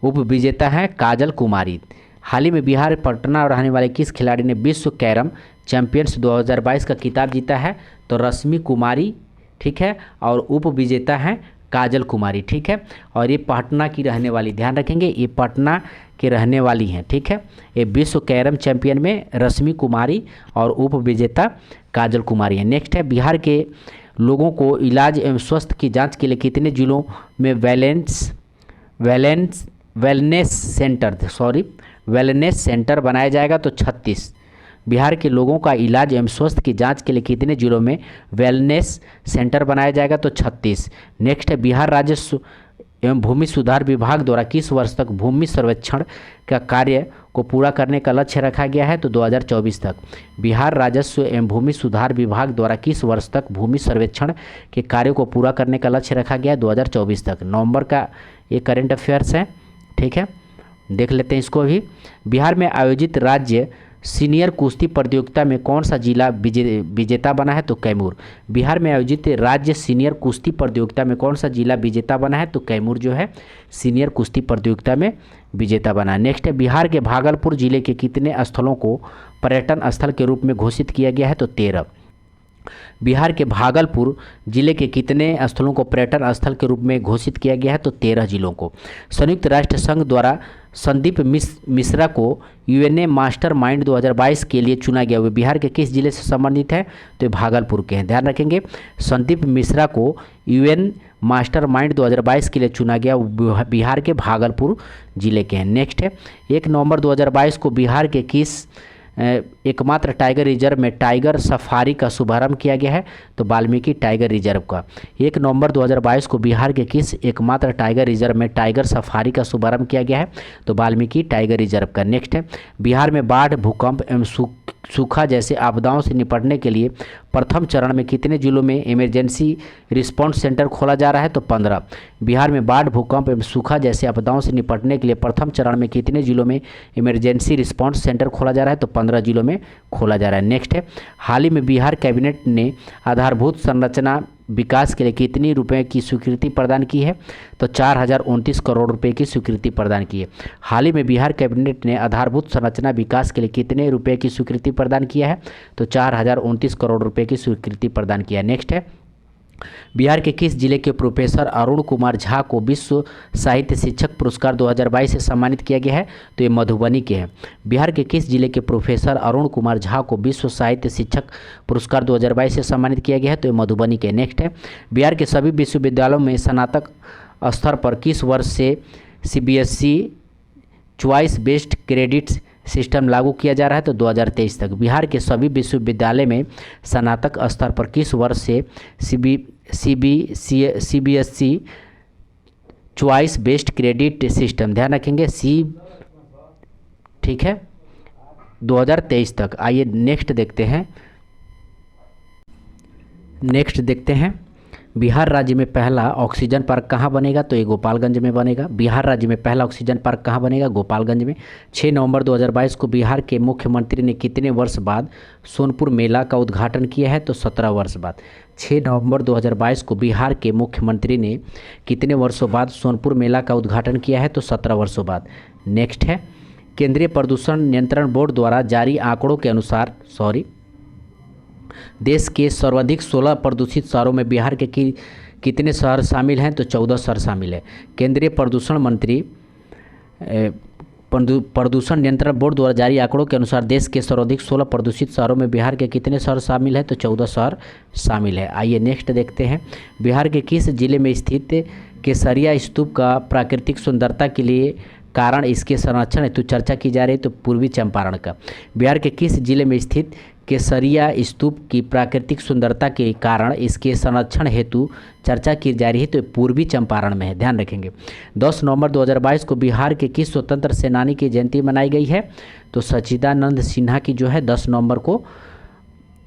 उप विजेता है काजल कुमारी। हाल ही में बिहार पटना रहने वाले किस खिलाड़ी ने विश्व कैरम चैंपियंस 2022 का खिताब जीता है तो रश्मि कुमारी, ठीक है, और उप विजेता हैं काजल कुमारी, ठीक है। और ये पटना की रहने वाली, ध्यान रखेंगे ये पटना के रहने वाली हैं, ठीक है। ये विश्व कैरम चैंपियन में रश्मि कुमारी और उप विजेता काजल कुमारी है। नेक्स्ट है, बिहार के लोगों को इलाज एवं स्वास्थ्य की जांच के लिए कितने जिलों में वेलनेस सेंटर बनाया जाएगा तो 36। बिहार के लोगों का इलाज एवं स्वास्थ्य की जांच के लिए कितने जिलों में वेलनेस सेंटर बनाया जाएगा तो 36। नेक्स्ट है, बिहार राजस्व एवं भूमि सुधार विभाग द्वारा किस वर्ष तक भूमि सर्वेक्षण का कार्य को पूरा करने का लक्ष्य रखा गया है तो 2024 तक। बिहार राजस्व एवं भूमि सुधार विभाग द्वारा किस वर्ष तक भूमि सर्वेक्षण के कार्य को पूरा करने का लक्ष्य रखा गया है 2024 तक। नवंबर का ये करंट अफेयर्स है, ठीक है, देख लेते हैं इसको भी। बिहार में आयोजित राज्य सीनियर कुश्ती प्रतियोगिता में कौन सा जिला विजेता बना है तो कैमूर। बिहार में आयोजित राज्य सीनियर कुश्ती प्रतियोगिता में कौन सा जिला विजेता बना है तो कैमूर जो है सीनियर कुश्ती प्रतियोगिता में विजेता बना है। नेक्स्ट है, बिहार के भागलपुर जिले के कितने स्थलों को पर्यटन स्थल के रूप में घोषित किया गया है तो 13। बिहार के भागलपुर जिले के कितने स्थलों को पर्यटन स्थल के रूप में घोषित किया गया है तो 13 जिलों को। संयुक्त राष्ट्र संघ द्वारा संदीप मिश्रा को यूएनए मास्टर माइंड 2022 के लिए चुना गया, वे बिहार के किस जिले से संबंधित है तो ये भागलपुर के हैं। ध्यान रखेंगे, संदीप मिश्रा को यूएन मास्टर माइंड 2022 के लिए चुना गया, बिहार के भागलपुर जिले के हैं। नेक्स्ट है, 1 नवंबर 2022 को बिहार के किस एकमात्र टाइगर रिजर्व में टाइगर सफारी का शुभारंभ किया गया है तो वाल्मीकि टाइगर रिजर्व का। 1 नवंबर 2022 को बिहार के किस एकमात्र टाइगर रिजर्व में टाइगर सफारी का शुभारंभ किया गया है तो वाल्मीकि टाइगर रिजर्व का। नेक्स्ट है, बिहार में बाढ़, भूकंप एवं सूखा जैसे आपदाओं से निपटने के लिए प्रथम चरण में कितने जिलों में इमरजेंसी रिस्पांस सेंटर खोला जा रहा है तो 15। बिहार में बाढ़, भूकंप एवं सूखा जैसे आपदाओं से निपटने के लिए प्रथम चरण में कितने जिलों में इमरजेंसी रिस्पांस सेंटर खोला जा रहा है तो 15 जिलों में खोला जा रहा है। नेक्स्ट है, हाल ही में बिहार कैबिनेट ने आधारभूत संरचना विकास के लिए कितनी रुपए की स्वीकृति प्रदान की है तो 4029 करोड़ रुपए की स्वीकृति प्रदान की है। हाल ही में बिहार कैबिनेट ने आधारभूत संरचना विकास के लिए कितने रुपए की स्वीकृति प्रदान किया है तो 4029 करोड़ रुपए की स्वीकृति प्रदान किया है। नेक्स्ट है, बिहार के किस जिले के प्रोफेसर अरुण कुमार झा को विश्व साहित्य शिक्षक पुरस्कार 2022 से सम्मानित किया गया है? तो ये मधुबनी के हैं। बिहार के किस जिले के प्रोफेसर अरुण कुमार झा को विश्व साहित्य शिक्षक पुरस्कार 2022 से सम्मानित किया गया है? तो ये मधुबनी के। नेक्स्ट है, बिहार के सभी विश्वविद्यालयों में स्नातक स्तर पर किस वर्ष से CBSE choice based credit system लागू किया जा रहा है? तो 2023 तक। बिहार के सभी विश्वविद्यालय में स्नातक स्तर पर किस वर्ष से CBSE choice based credit system, ध्यान रखेंगे ठीक है, 2023 तक। आइए नेक्स्ट देखते हैं बिहार राज्य में पहला ऑक्सीजन पार्क कहाँ बनेगा? तो ये गोपालगंज में बनेगा। बिहार राज्य में पहला ऑक्सीजन पार्क कहाँ बनेगा? गोपालगंज में। 6 नवंबर 2022 को बिहार के मुख्यमंत्री ने कितने वर्ष बाद सोनपुर मेला का उद्घाटन किया है? तो 17 वर्ष बाद। 6 नवंबर 2022 को बिहार के मुख्यमंत्री ने कितने वर्षों बाद सोनपुर मेला का उद्घाटन किया है? तो 17 वर्षों बाद। नेक्स्ट है, केंद्रीय प्रदूषण नियंत्रण बोर्ड द्वारा जारी आंकड़ों के अनुसार देश के सर्वाधिक 16 प्रदूषित शहरों में बिहार के कितने शहर शामिल हैं? तो 14 शहर शामिल है। केंद्रीय प्रदूषण नियंत्रण बोर्ड द्वारा जारी आंकड़ों के अनुसार देश के सर्वाधिक 16 प्रदूषित शहरों में बिहार के कितने शहर शामिल हैं? तो 14 शहर शामिल है। आइए नेक्स्ट देखते हैं, बिहार के किस जिले में स्थित केसरिया स्तूप का प्राकृतिक सुंदरता के लिए कारण इसके संरक्षण हेतु चर्चा की जा रही है? तो पूर्वी चंपारण का। बिहार के किस जिले में स्थित केसरिया स्तूप की प्राकृतिक सुंदरता के कारण इसके संरक्षण हेतु चर्चा की जा रही है? तो पूर्वी चंपारण में है, ध्यान रखेंगे। 10 नवंबर 2022 को बिहार के किस स्वतंत्र सेनानी की जयंती मनाई गई है? तो सच्चिदानंद सिन्हा की जो है 10 नवंबर को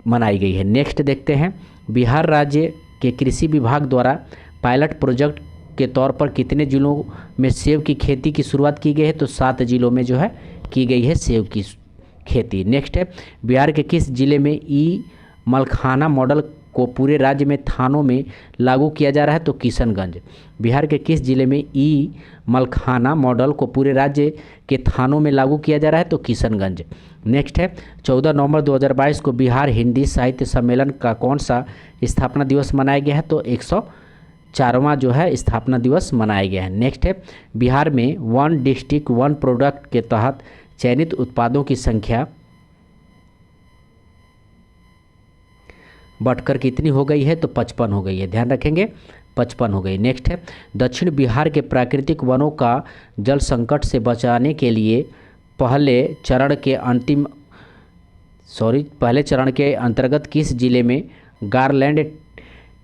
मनाई गई है। नेक्स्ट देखते हैं, बिहार राज्य के कृषि विभाग द्वारा पायलट प्रोजेक्ट के तौर पर कितने जिलों में सेब की खेती की शुरुआत की गई है? तो 7 जिलों में जो है की गई है सेब की खेती। नेक्स्ट है, बिहार के किस जिले में मलखाना मॉडल को पूरे राज्य में थानों में लागू किया जा रहा है? तो किशनगंज। बिहार के किस जिले में मलखाना मॉडल को पूरे राज्य के थानों में लागू किया जा रहा है? तो किशनगंज। नेक्स्ट है, 14 नवंबर 2022 को बिहार हिंदी साहित्य सम्मेलन का कौन सा स्थापना दिवस मनाया गया है? तो 104वां जो है स्थापना दिवस मनाया गया है। नेक्स्ट है, बिहार में 1 डिस्ट्रिक्ट 1 प्रोडक्ट के तहत चयनित उत्पादों की संख्या बढ़कर कितनी हो गई है? तो 55 हो गई है, ध्यान रखेंगे, 55 हो गई। नेक्स्ट है, दक्षिण बिहार के प्राकृतिक वनों का जल संकट से बचाने के लिए पहले चरण के अंतर्गत किस जिले में गारलैंड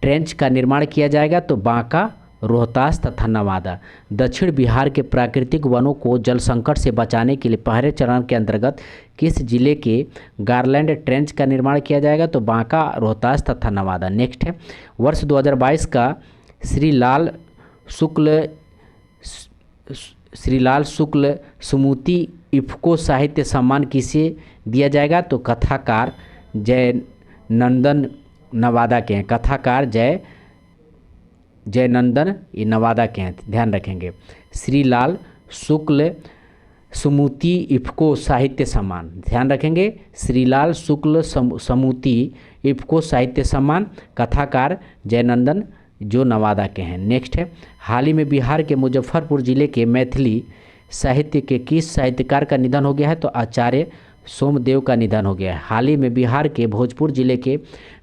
ट्रेंच का निर्माण किया जाएगा? तो बांका, रोहतास तथा नवादा। दक्षिण बिहार के प्राकृतिक वनों को जल संकट से बचाने के लिए पहले चरण के अंतर्गत किस जिले के गारलैंड ट्रेंच का निर्माण किया जाएगा? तो बांका, रोहतास तथा नवादा। नेक्स्ट है, वर्ष 2022 का श्रीलाल शुक्ल स्मृति इफ्को साहित्य सम्मान किसे दिया जाएगा? तो कथाकार जयनंदन नवादा के हैं। कथाकार जयनंदन ये नवादा के हैं, ध्यान रखेंगे। श्रीलाल शुक्ल स्मृति इफ्को साहित्य सम्मान, ध्यान रखेंगे। श्रीलाल शुक्ल स्मृति इफ्को साहित्य सम्मान, कथाकार जयनंदन जो नवादा के हैं। नेक्स्ट है, हाल ही में बिहार के मुजफ्फरपुर जिले के मैथिली साहित्य के किस साहित्यकार का निधन हो गया है? तो आचार्य सोमदेव का निधन हो गया है। हाल ही में बिहार के भोजपुर जिले के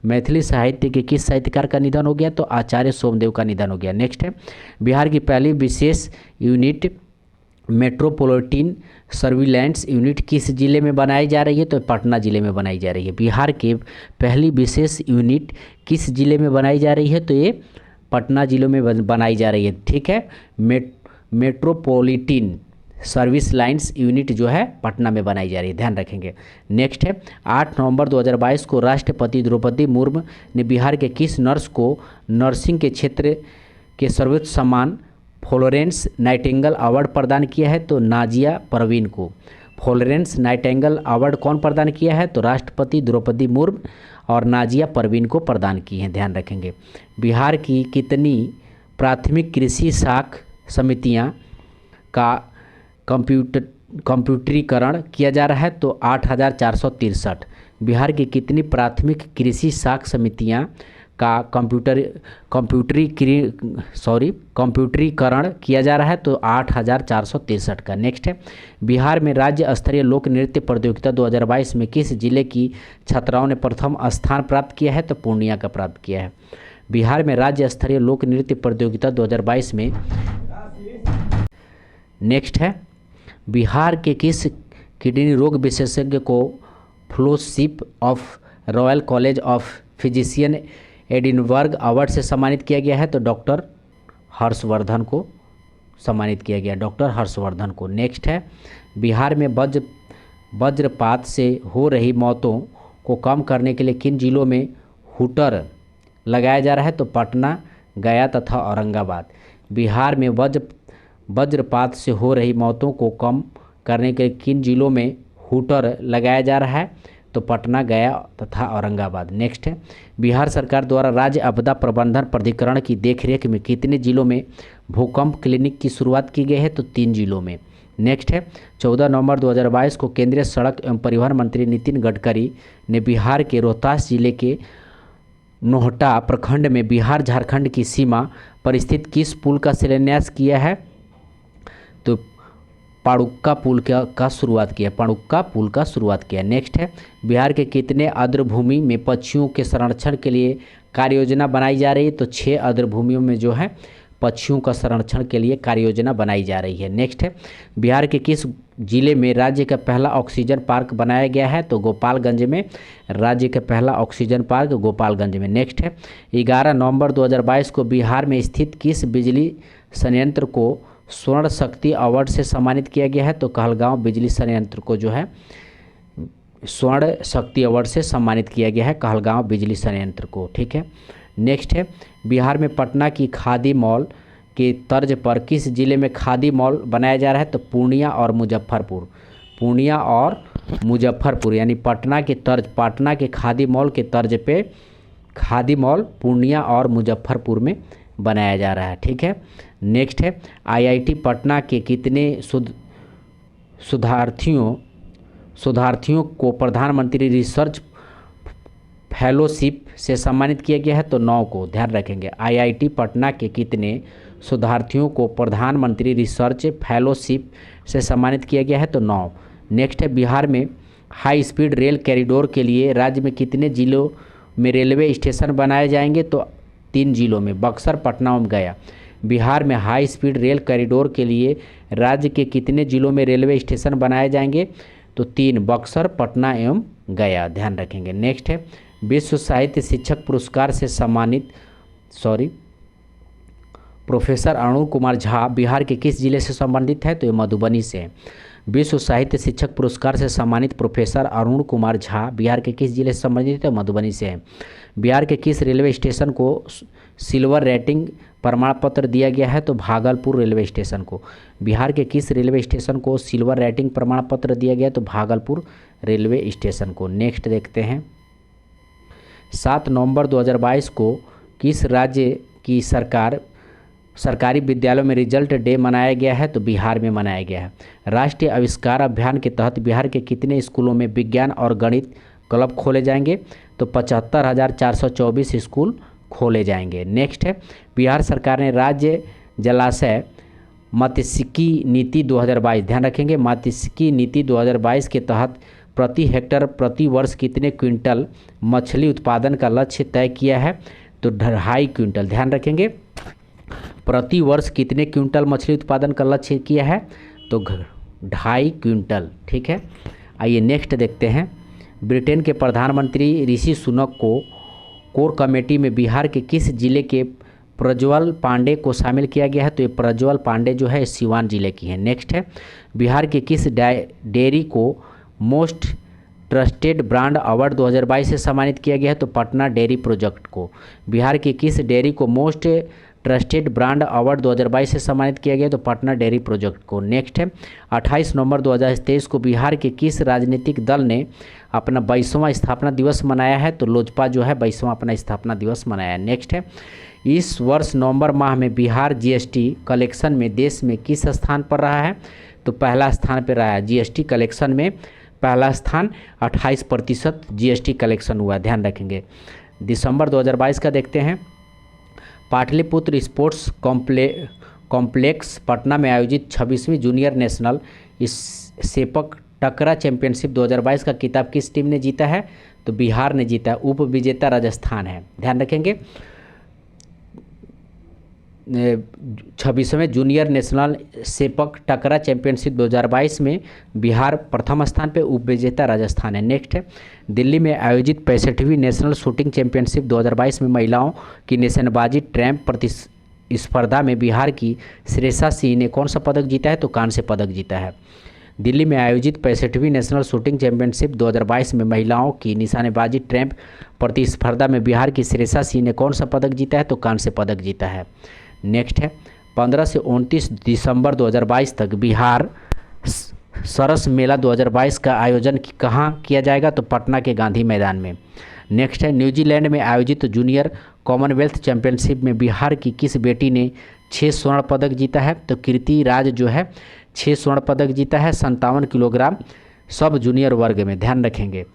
मैथिली साहित्य के किस साहित्यकार का निधन हो गया? तो आचार्य सोमदेव का निधन हो गया। नेक्स्ट है, बिहार की पहली विशेष यूनिट मेट्रोपॉलिटन सर्विलांस यूनिट किस जिले में बनाई जा रही है? तो पटना जिले में बनाई जा रही है। बिहार के पहली विशेष यूनिट किस जिले में बनाई जा रही है? तो ये पटना जिले में बनाई जा रही है, ठीक है। मेट्रोपॉलिटन सर्विस लाइंस यूनिट जो है पटना में बनाई जा रही है, ध्यान रखेंगे। नेक्स्ट है, 8 नवंबर 2022 को राष्ट्रपति द्रौपदी मुर्मू ने बिहार के किस नर्स को नर्सिंग के क्षेत्र के सर्वोच्च सम्मान फ्लोरेंस नाइटिंगेल अवार्ड प्रदान किया है? तो नाजिया परवीन को। फ्लोरेंस नाइटिंगेल अवार्ड कौन प्रदान किया है? तो राष्ट्रपति द्रौपदी मुर्मू और नाजिया परवीन को प्रदान किए हैं, ध्यान रखेंगे। बिहार की कितनी प्राथमिक कृषि साख समितियां का कंप्यूटरीकरण किया जा रहा है? तो 8463। बिहार की कितनी प्राथमिक कृषि साख समितियां का कंप्यूटरीकरण किया जा रहा है, तो 8,463 का। नेक्स्ट है, बिहार में राज्य स्तरीय लोक नृत्य प्रतियोगिता 2022 में किस जिले की छात्राओं ने प्रथम स्थान प्राप्त किया है, तो पूर्णिया का प्राप्त किया है। बिहार में राज्य स्तरीय लोक नृत्य प्रतियोगिता 2022 में नेक्स्ट है, बिहार के किस किडनी रोग विशेषज्ञ को fellowship of royal college of physician Edinburgh award से सम्मानित किया गया है, तो डॉक्टर हर्षवर्धन को सम्मानित किया गया, डॉक्टर हर्षवर्धन को। नेक्स्ट है, बिहार में वज्रपात से हो रही मौतों को कम करने के लिए किन जिलों में हूटर लगाया जा रहा है, तो पटना, गया तथा औरंगाबाद। बिहार में वज्रपात से हो रही मौतों को कम करने के लिए किन जिलों में हूटर लगाया जा रहा है, तो पटना, गया तथा औरंगाबाद। नेक्स्ट है, बिहार सरकार द्वारा राज्य आपदा प्रबंधन प्राधिकरण की देखरेख में कितने जिलों में भूकंप क्लिनिक की शुरुआत की गई है, तो 3 जिलों में। नेक्स्ट है, 14 नवंबर 2022 को केंद्रीय सड़क एवं परिवहन मंत्री नितिन गडकरी ने बिहार के रोहतास जिले के नोहटा प्रखंड में बिहार झारखंड की सीमा पर स्थित किस पुल का शिलान्यास किया है, तो पाड़ुक्का पुल का शुरुआत किया, पाड़ुक्का पुल का शुरुआत किया। नेक्स्ट है, बिहार के कितने आर्द्रभूमि में पक्षियों के संरक्षण के लिए कार्य योजना बनाई जा रही है, तो 6 आर्द्रभूमियों में जो है पक्षियों का संरक्षण के लिए कार्य योजना बनाई जा रही है। नेक्स्ट है, बिहार के किस जिले में राज्य का पहला ऑक्सीजन पार्क बनाया गया है, तो गोपालगंज में राज्य का पहला ऑक्सीजन पार्क गोपालगंज में। नेक्स्ट है, 11 नवंबर 2022 को बिहार में स्थित किस बिजली संयंत्र को स्वर्ण शक्ति अवार्ड से सम्मानित किया गया है, तो कहलगांव बिजली संयंत्र को जो है स्वर्ण शक्ति अवार्ड से सम्मानित किया गया है, कहलगांव बिजली संयंत्र को। ठीक है। नेक्स्ट है, बिहार में पटना की खादी मॉल के तर्ज पर किस जिले में खादी मॉल बनाया जा रहा है, तो पूर्णिया और मुजफ्फरपुर। पूर्णिया और मुजफ्फरपुर यानी पटना के खादी मॉल के तर्ज पे खादी मॉल पूर्णिया और मुजफ्फरपुर में बनाया जा रहा है। ठीक है। नेक्स्ट है, आईआईटी पटना के कितने शोधार्थियों को प्रधानमंत्री रिसर्च फेलोशिप से सम्मानित किया गया है, तो 9 को। ध्यान रखेंगे, आईआईटी पटना के कितने शोधार्थियों को प्रधानमंत्री रिसर्च फेलोशिप से सम्मानित किया गया है, तो 9। नेक्स्ट है, बिहार में हाई स्पीड रेल कॉरिडोर के लिए राज्य में कितने जिलों में रेलवे स्टेशन बनाए जाएंगे, तो 3 जिलों में, बक्सर, पटना एवं गया। बिहार में हाई स्पीड रेल कॉरिडोर के लिए राज्य के कितने जिलों में रेलवे स्टेशन बनाए जाएंगे, तो 3, बक्सर, पटना एवं गया। ध्यान रखेंगे। नेक्स्ट है, विश्व साहित्य शिक्षक पुरस्कार से सम्मानित प्रोफेसर अरुण कुमार झा बिहार के किस जिले से संबंधित है, तो ये मधुबनी से है। विश्व साहित्य शिक्षक पुरस्कार से सम्मानित प्रोफेसर अरुण कुमार झा बिहार के किस जिले से संबंधित है, मधुबनी से है। बिहार के किस रेलवे स्टेशन को सिल्वर रेटिंग प्रमाण पत्र दिया गया है, तो भागलपुर रेलवे स्टेशन को। बिहार के किस रेलवे स्टेशन को सिल्वर रेटिंग प्रमाण पत्र दिया गया है, तो भागलपुर रेलवे स्टेशन को। नेक्स्ट देखते हैं, 7 नवंबर 2022 को किस राज्य की सरकारी विद्यालयों में रिजल्ट डे मनाया गया है, तो बिहार में मनाया गया है। राष्ट्रीय आविष्कार अभियान के तहत बिहार के कितने स्कूलों में विज्ञान और गणित क्लब खोले जाएंगे, तो 75,424 स्कूल खोले जाएंगे। नेक्स्ट है, बिहार सरकार ने राज्य जलाशय मात्स्यिकी नीति 2022, ध्यान रखेंगे, मात्स्यिकी नीति 2022 के तहत प्रति हेक्टर प्रति वर्ष कितने क्विंटल मछली उत्पादन का लक्ष्य तय किया है, तो 2.5 क्विंटल। ध्यान रखेंगे, प्रति वर्ष कितने क्विंटल मछली उत्पादन का लक्ष्य किया है, तो 2.5 क्विंटल। ठीक है। आइए नेक्स्ट देखते हैं, ब्रिटेन के प्रधानमंत्री ऋषि सुनक को कोर कमेटी में बिहार के किस जिले के प्रज्वल पांडे को शामिल किया गया है, तो ये प्रज्वल पांडे जो है सिवान जिले की है। नेक्स्ट है, बिहार के किस डेयरी को मोस्ट ट्रस्टेड ब्रांड अवार्ड 2022 से सम्मानित किया गया है, तो पटना डेयरी प्रोजेक्ट को। बिहार के किस डेयरी को मोस्ट ट्रस्टेड ब्रांड अवार्ड 2022 से सम्मानित किया गया, तो पटना डेयरी प्रोजेक्ट को। नेक्स्ट है, 28 नवंबर 2023 को बिहार के किस राजनीतिक दल ने अपना 22वां स्थापना दिवस मनाया है, तो लोजपा जो है 22वां अपना स्थापना दिवस मनाया है। नेक्स्ट है, इस वर्ष नवंबर माह में बिहार जीएसटी कलेक्शन में देश में किस स्थान पर रहा है, तो पहला स्थान पर रहा है। जीएसटी कलेक्शन में पहला स्थान 28% जीएसटी कलेक्शन हुआ। ध्यान रखेंगे। दिसंबर 2022 का देखते हैं। पाटलिपुत्र स्पोर्ट्स कॉम्प्लेक्स पटना में आयोजित 26वीं जूनियर नेशनल सेपक टकरा चैंपियनशिप 2022 का खिताब किस टीम ने जीता है? तो बिहार ने जीता है। उप विजेता राजस्थान है, ध्यान रखेंगे। 26वें जूनियर नेशनल सेपक टकरा चैंपियनशिप 2022 में बिहार प्रथम स्थान पे, उप विजेता राजस्थान है। नेक्स्ट है, दिल्ली में आयोजित 65वीं नेशनल शूटिंग चैंपियनशिप 2022 में महिलाओं की निशानेबाजी ट्रैप प्रतिस्पर्धा में बिहार की श्रेषा सिंह ने कौन सा पदक जीता है? तो कांस्य पदक जीता है। दिल्ली में आयोजित 65वीं नेशनल शूटिंग चैंपियनशिप 2022 में महिलाओं की निशानेबाजी ट्रैप प्रतिस्पर्धा में बिहार की श्रेषा सिंह ने कौन सा पदक जीता है? तो कांस्य पदक जीता है। नेक्स्ट है, 15 से 29 दिसंबर 2022 तक बिहार सरस मेला 2022 का आयोजन कहाँ किया जाएगा? तो पटना के गांधी मैदान में। नेक्स्ट है, न्यूजीलैंड में आयोजित जूनियर कॉमनवेल्थ चैंपियनशिप में बिहार की किस बेटी ने 6 स्वर्ण पदक जीता है? तो कीर्ति राज जो है 6 स्वर्ण पदक जीता है 57 किलोग्राम सब जूनियर वर्ग में, ध्यान रखेंगे।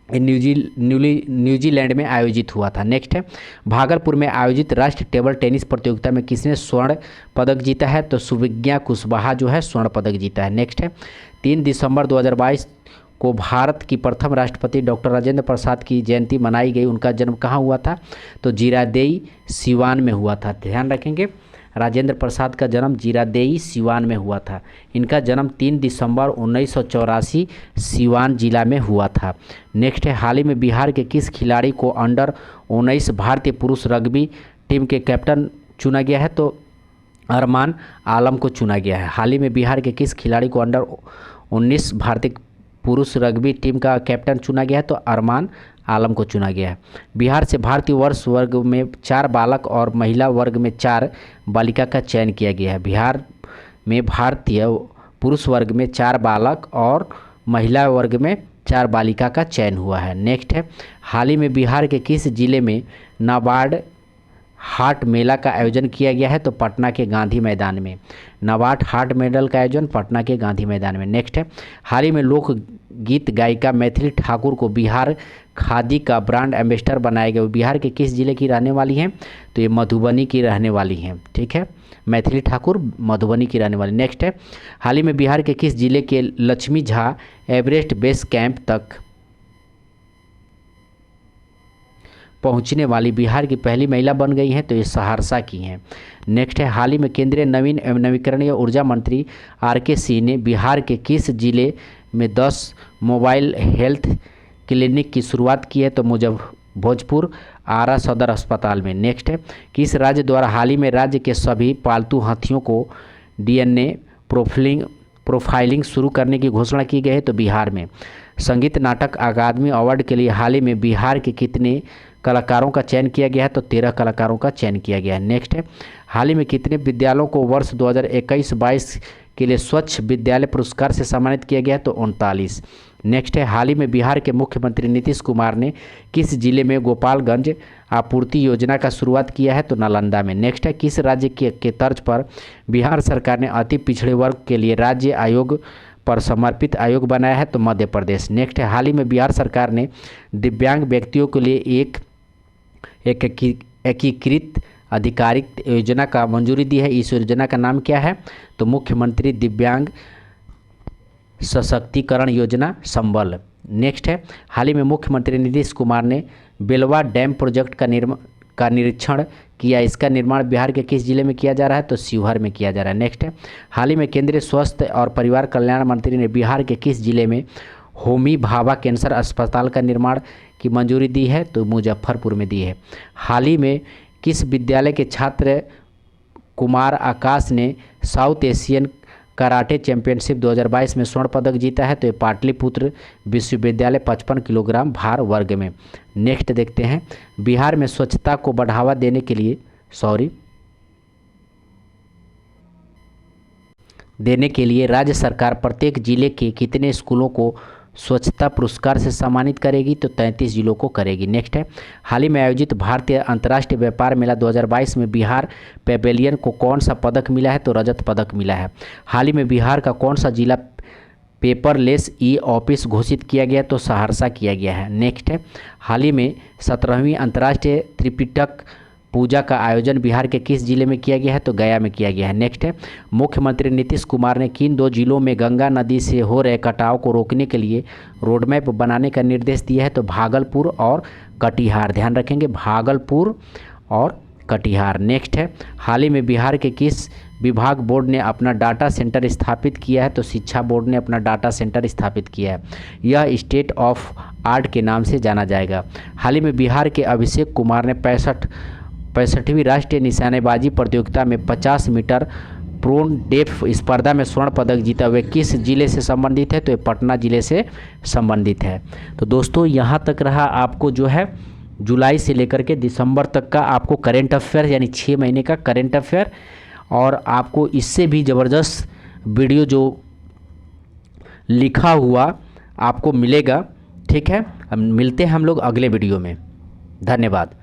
न्यूजीलैंड में आयोजित हुआ था। नेक्स्ट है, भागलपुर में आयोजित राष्ट्रीय टेबल टेनिस प्रतियोगिता में किसने स्वर्ण पदक जीता है? तो सुविज्ञा कुशवाहा जो है स्वर्ण पदक जीता है। नेक्स्ट है, 3 दिसंबर 2022 को भारत की प्रथम राष्ट्रपति डॉक्टर राजेंद्र प्रसाद की जयंती मनाई गई। उनका जन्म कहाँ हुआ था? तो जीरादेई सिवान में हुआ था, ध्यान रखेंगे। राजेंद्र प्रसाद का जन्म जीरादेई सिवान में हुआ था। इनका जन्म 3 दिसंबर 1984 सिवान जिला में हुआ था। नेक्स्ट है, हाल ही में बिहार के किस खिलाड़ी को अंडर 19 भारतीय पुरुष रग्बी टीम के कैप्टन चुना गया है? तो अरमान आलम को चुना गया है। हाल ही में बिहार के किस खिलाड़ी को अंडर 19 भारतीय पुरुष रग्बी टीम का कैप्टन चुना गया है? तो अरमान आलम को चुना गया है। बिहार से भारतीय वर्ष वर्ग में 4 बालक और महिला वर्ग में 4 बालिका का चयन किया गया है। बिहार में भारतीय पुरुष वर्ग में 4 बालक और महिला वर्ग में 4 बालिका का चयन हुआ है। नेक्स्ट है, हाल ही में बिहार के किस जिले में नाबार्ड हाट मेला का आयोजन किया गया है? तो पटना के गांधी मैदान में। नाबार्ड हाट मेडल का आयोजन पटना के गांधी मैदान में। नेक्स्ट है, हाल ही में लोक गीत गायिका मैथिली ठाकुर को बिहार खादी का ब्रांड एम्बेसडर बनाया गया। बिहार के किस जिले की रहने वाली हैं? तो ये मधुबनी की रहने वाली हैं, ठीक है। मैथिली ठाकुर मधुबनी की रहने वाली। नेक्स्ट है, हाल ही में बिहार के किस जिले के Lakshmi Jha Everest base camp तक पहुंचने वाली बिहार की पहली महिला बन गई हैं? तो ये सहरसा की हैं। नेक्स्ट है, हाल ही में केंद्रीय नवीन एवं नवीकरणीय ऊर्जा मंत्री आर.के. सिंह ने बिहार के किस जिले में 10 मोबाइल हेल्थ क्लिनिक की शुरुआत की है? तो भोजपुर आरा सदर अस्पताल में। नेक्स्ट है, किस राज्य द्वारा हाल ही में राज्य के सभी पालतू हाथियों को DNA प्रोफाइलिंग शुरू करने की घोषणा की गई है? तो बिहार में। संगीत नाटक अकादमी अवार्ड के लिए हाल ही में बिहार के कितने कलाकारों का चयन किया गया है? तो 13 कलाकारों का चयन किया गया है। नेक्स्ट है, हाल ही में कितने विद्यालयों को वर्ष 2021-22 के लिए स्वच्छ विद्यालय पुरस्कार से सम्मानित किया गया है? तो 39। नेक्स्ट है, हाल ही में बिहार के मुख्यमंत्री नीतीश कुमार ने किस जिले में गोपालगंज आपूर्ति योजना का शुरुआत किया है? तो नालंदा में। नेक्स्ट है, किस राज्य के तर्ज पर बिहार सरकार ने अति पिछड़े वर्ग के लिए राज्य आयोग पर समर्पित आयोग बनाया है? तो मध्य प्रदेश। नेक्स्ट है, हाल ही में बिहार सरकार ने दिव्यांग व्यक्तियों के लिए एक एकीकृत आधिकारिक योजना का मंजूरी दी है। इस योजना का नाम क्या है? तो मुख्यमंत्री दिव्यांग सशक्तिकरण योजना संबल। नेक्स्ट है, हाल ही में मुख्यमंत्री नीतीश कुमार ने बेलवा डैम प्रोजेक्ट का निरीक्षण किया। इसका निर्माण बिहार के किस जिले में किया जा रहा है? तो शिवहर में किया जा रहा है। नेक्स्ट है, हाल ही में केंद्रीय स्वास्थ्य और परिवार कल्याण मंत्री ने बिहार के किस जिले में होमी भाभा कैंसर अस्पताल का निर्माण की मंजूरी दी है? तो मुजफ्फरपुर में दी है। हाल ही में किस विद्यालय के छात्र कुमार आकाश ने साउथ एशियन कराटे चैंपियनशिप 2022 में स्वर्ण पदक जीता है? तो ये पाटलिपुत्र विश्वविद्यालय 55 किलोग्राम भार वर्ग में। नेक्स्ट देखते हैं, बिहार में स्वच्छता को बढ़ावा देने के लिए राज्य सरकार प्रत्येक जिले के कितने स्कूलों को स्वच्छता पुरस्कार से सम्मानित करेगी? तो 33 जिलों को करेगी। नेक्स्ट है, हाल ही में आयोजित भारतीय अंतर्राष्ट्रीय व्यापार मेला 2022 में बिहार पैवेलियन को कौन सा पदक मिला है? तो रजत पदक मिला है। हाल ही में बिहार का कौन सा जिला पेपरलेस ई ऑफिस घोषित किया गया? तो सहरसा किया गया है। नेक्स्ट है, हाल ही में 17वीं अंतर्राष्ट्रीय त्रिपिटक पूजा का आयोजन बिहार के किस जिले में किया गया है? तो गया में किया गया है। नेक्स्ट है, मुख्यमंत्री नीतीश कुमार ने किन 2 जिलों में गंगा नदी से हो रहे कटाव को रोकने के लिए रोडमैप बनाने का निर्देश दिया है? तो भागलपुर और कटिहार। ध्यान रखेंगे, भागलपुर और कटिहार। नेक्स्ट है, हाल ही में बिहार के किस विभाग बोर्ड ने अपना डाटा सेंटर स्थापित किया है? तो शिक्षा बोर्ड ने अपना डाटा सेंटर स्थापित किया है। यह स्टेट ऑफ आर्ट के नाम से जाना जाएगा। हाल ही में बिहार के अभिषेक कुमार ने 65वीं राष्ट्रीय निशानेबाजी प्रतियोगिता में 50 मीटर प्रोन डेफ स्पर्धा में स्वर्ण पदक जीता हुए किस जिले से संबंधित है? तो ये पटना जिले से संबंधित है। तो दोस्तों यहाँ तक रहा आपको जो है जुलाई से लेकर के दिसंबर तक का आपको करेंट अफेयर यानी 6 महीने का करेंट अफेयर, और आपको इससे भी ज़बरदस्त वीडियो जो लिखा हुआ आपको मिलेगा। ठीक है, अब मिलते हैं हम लोग अगले वीडियो में। धन्यवाद।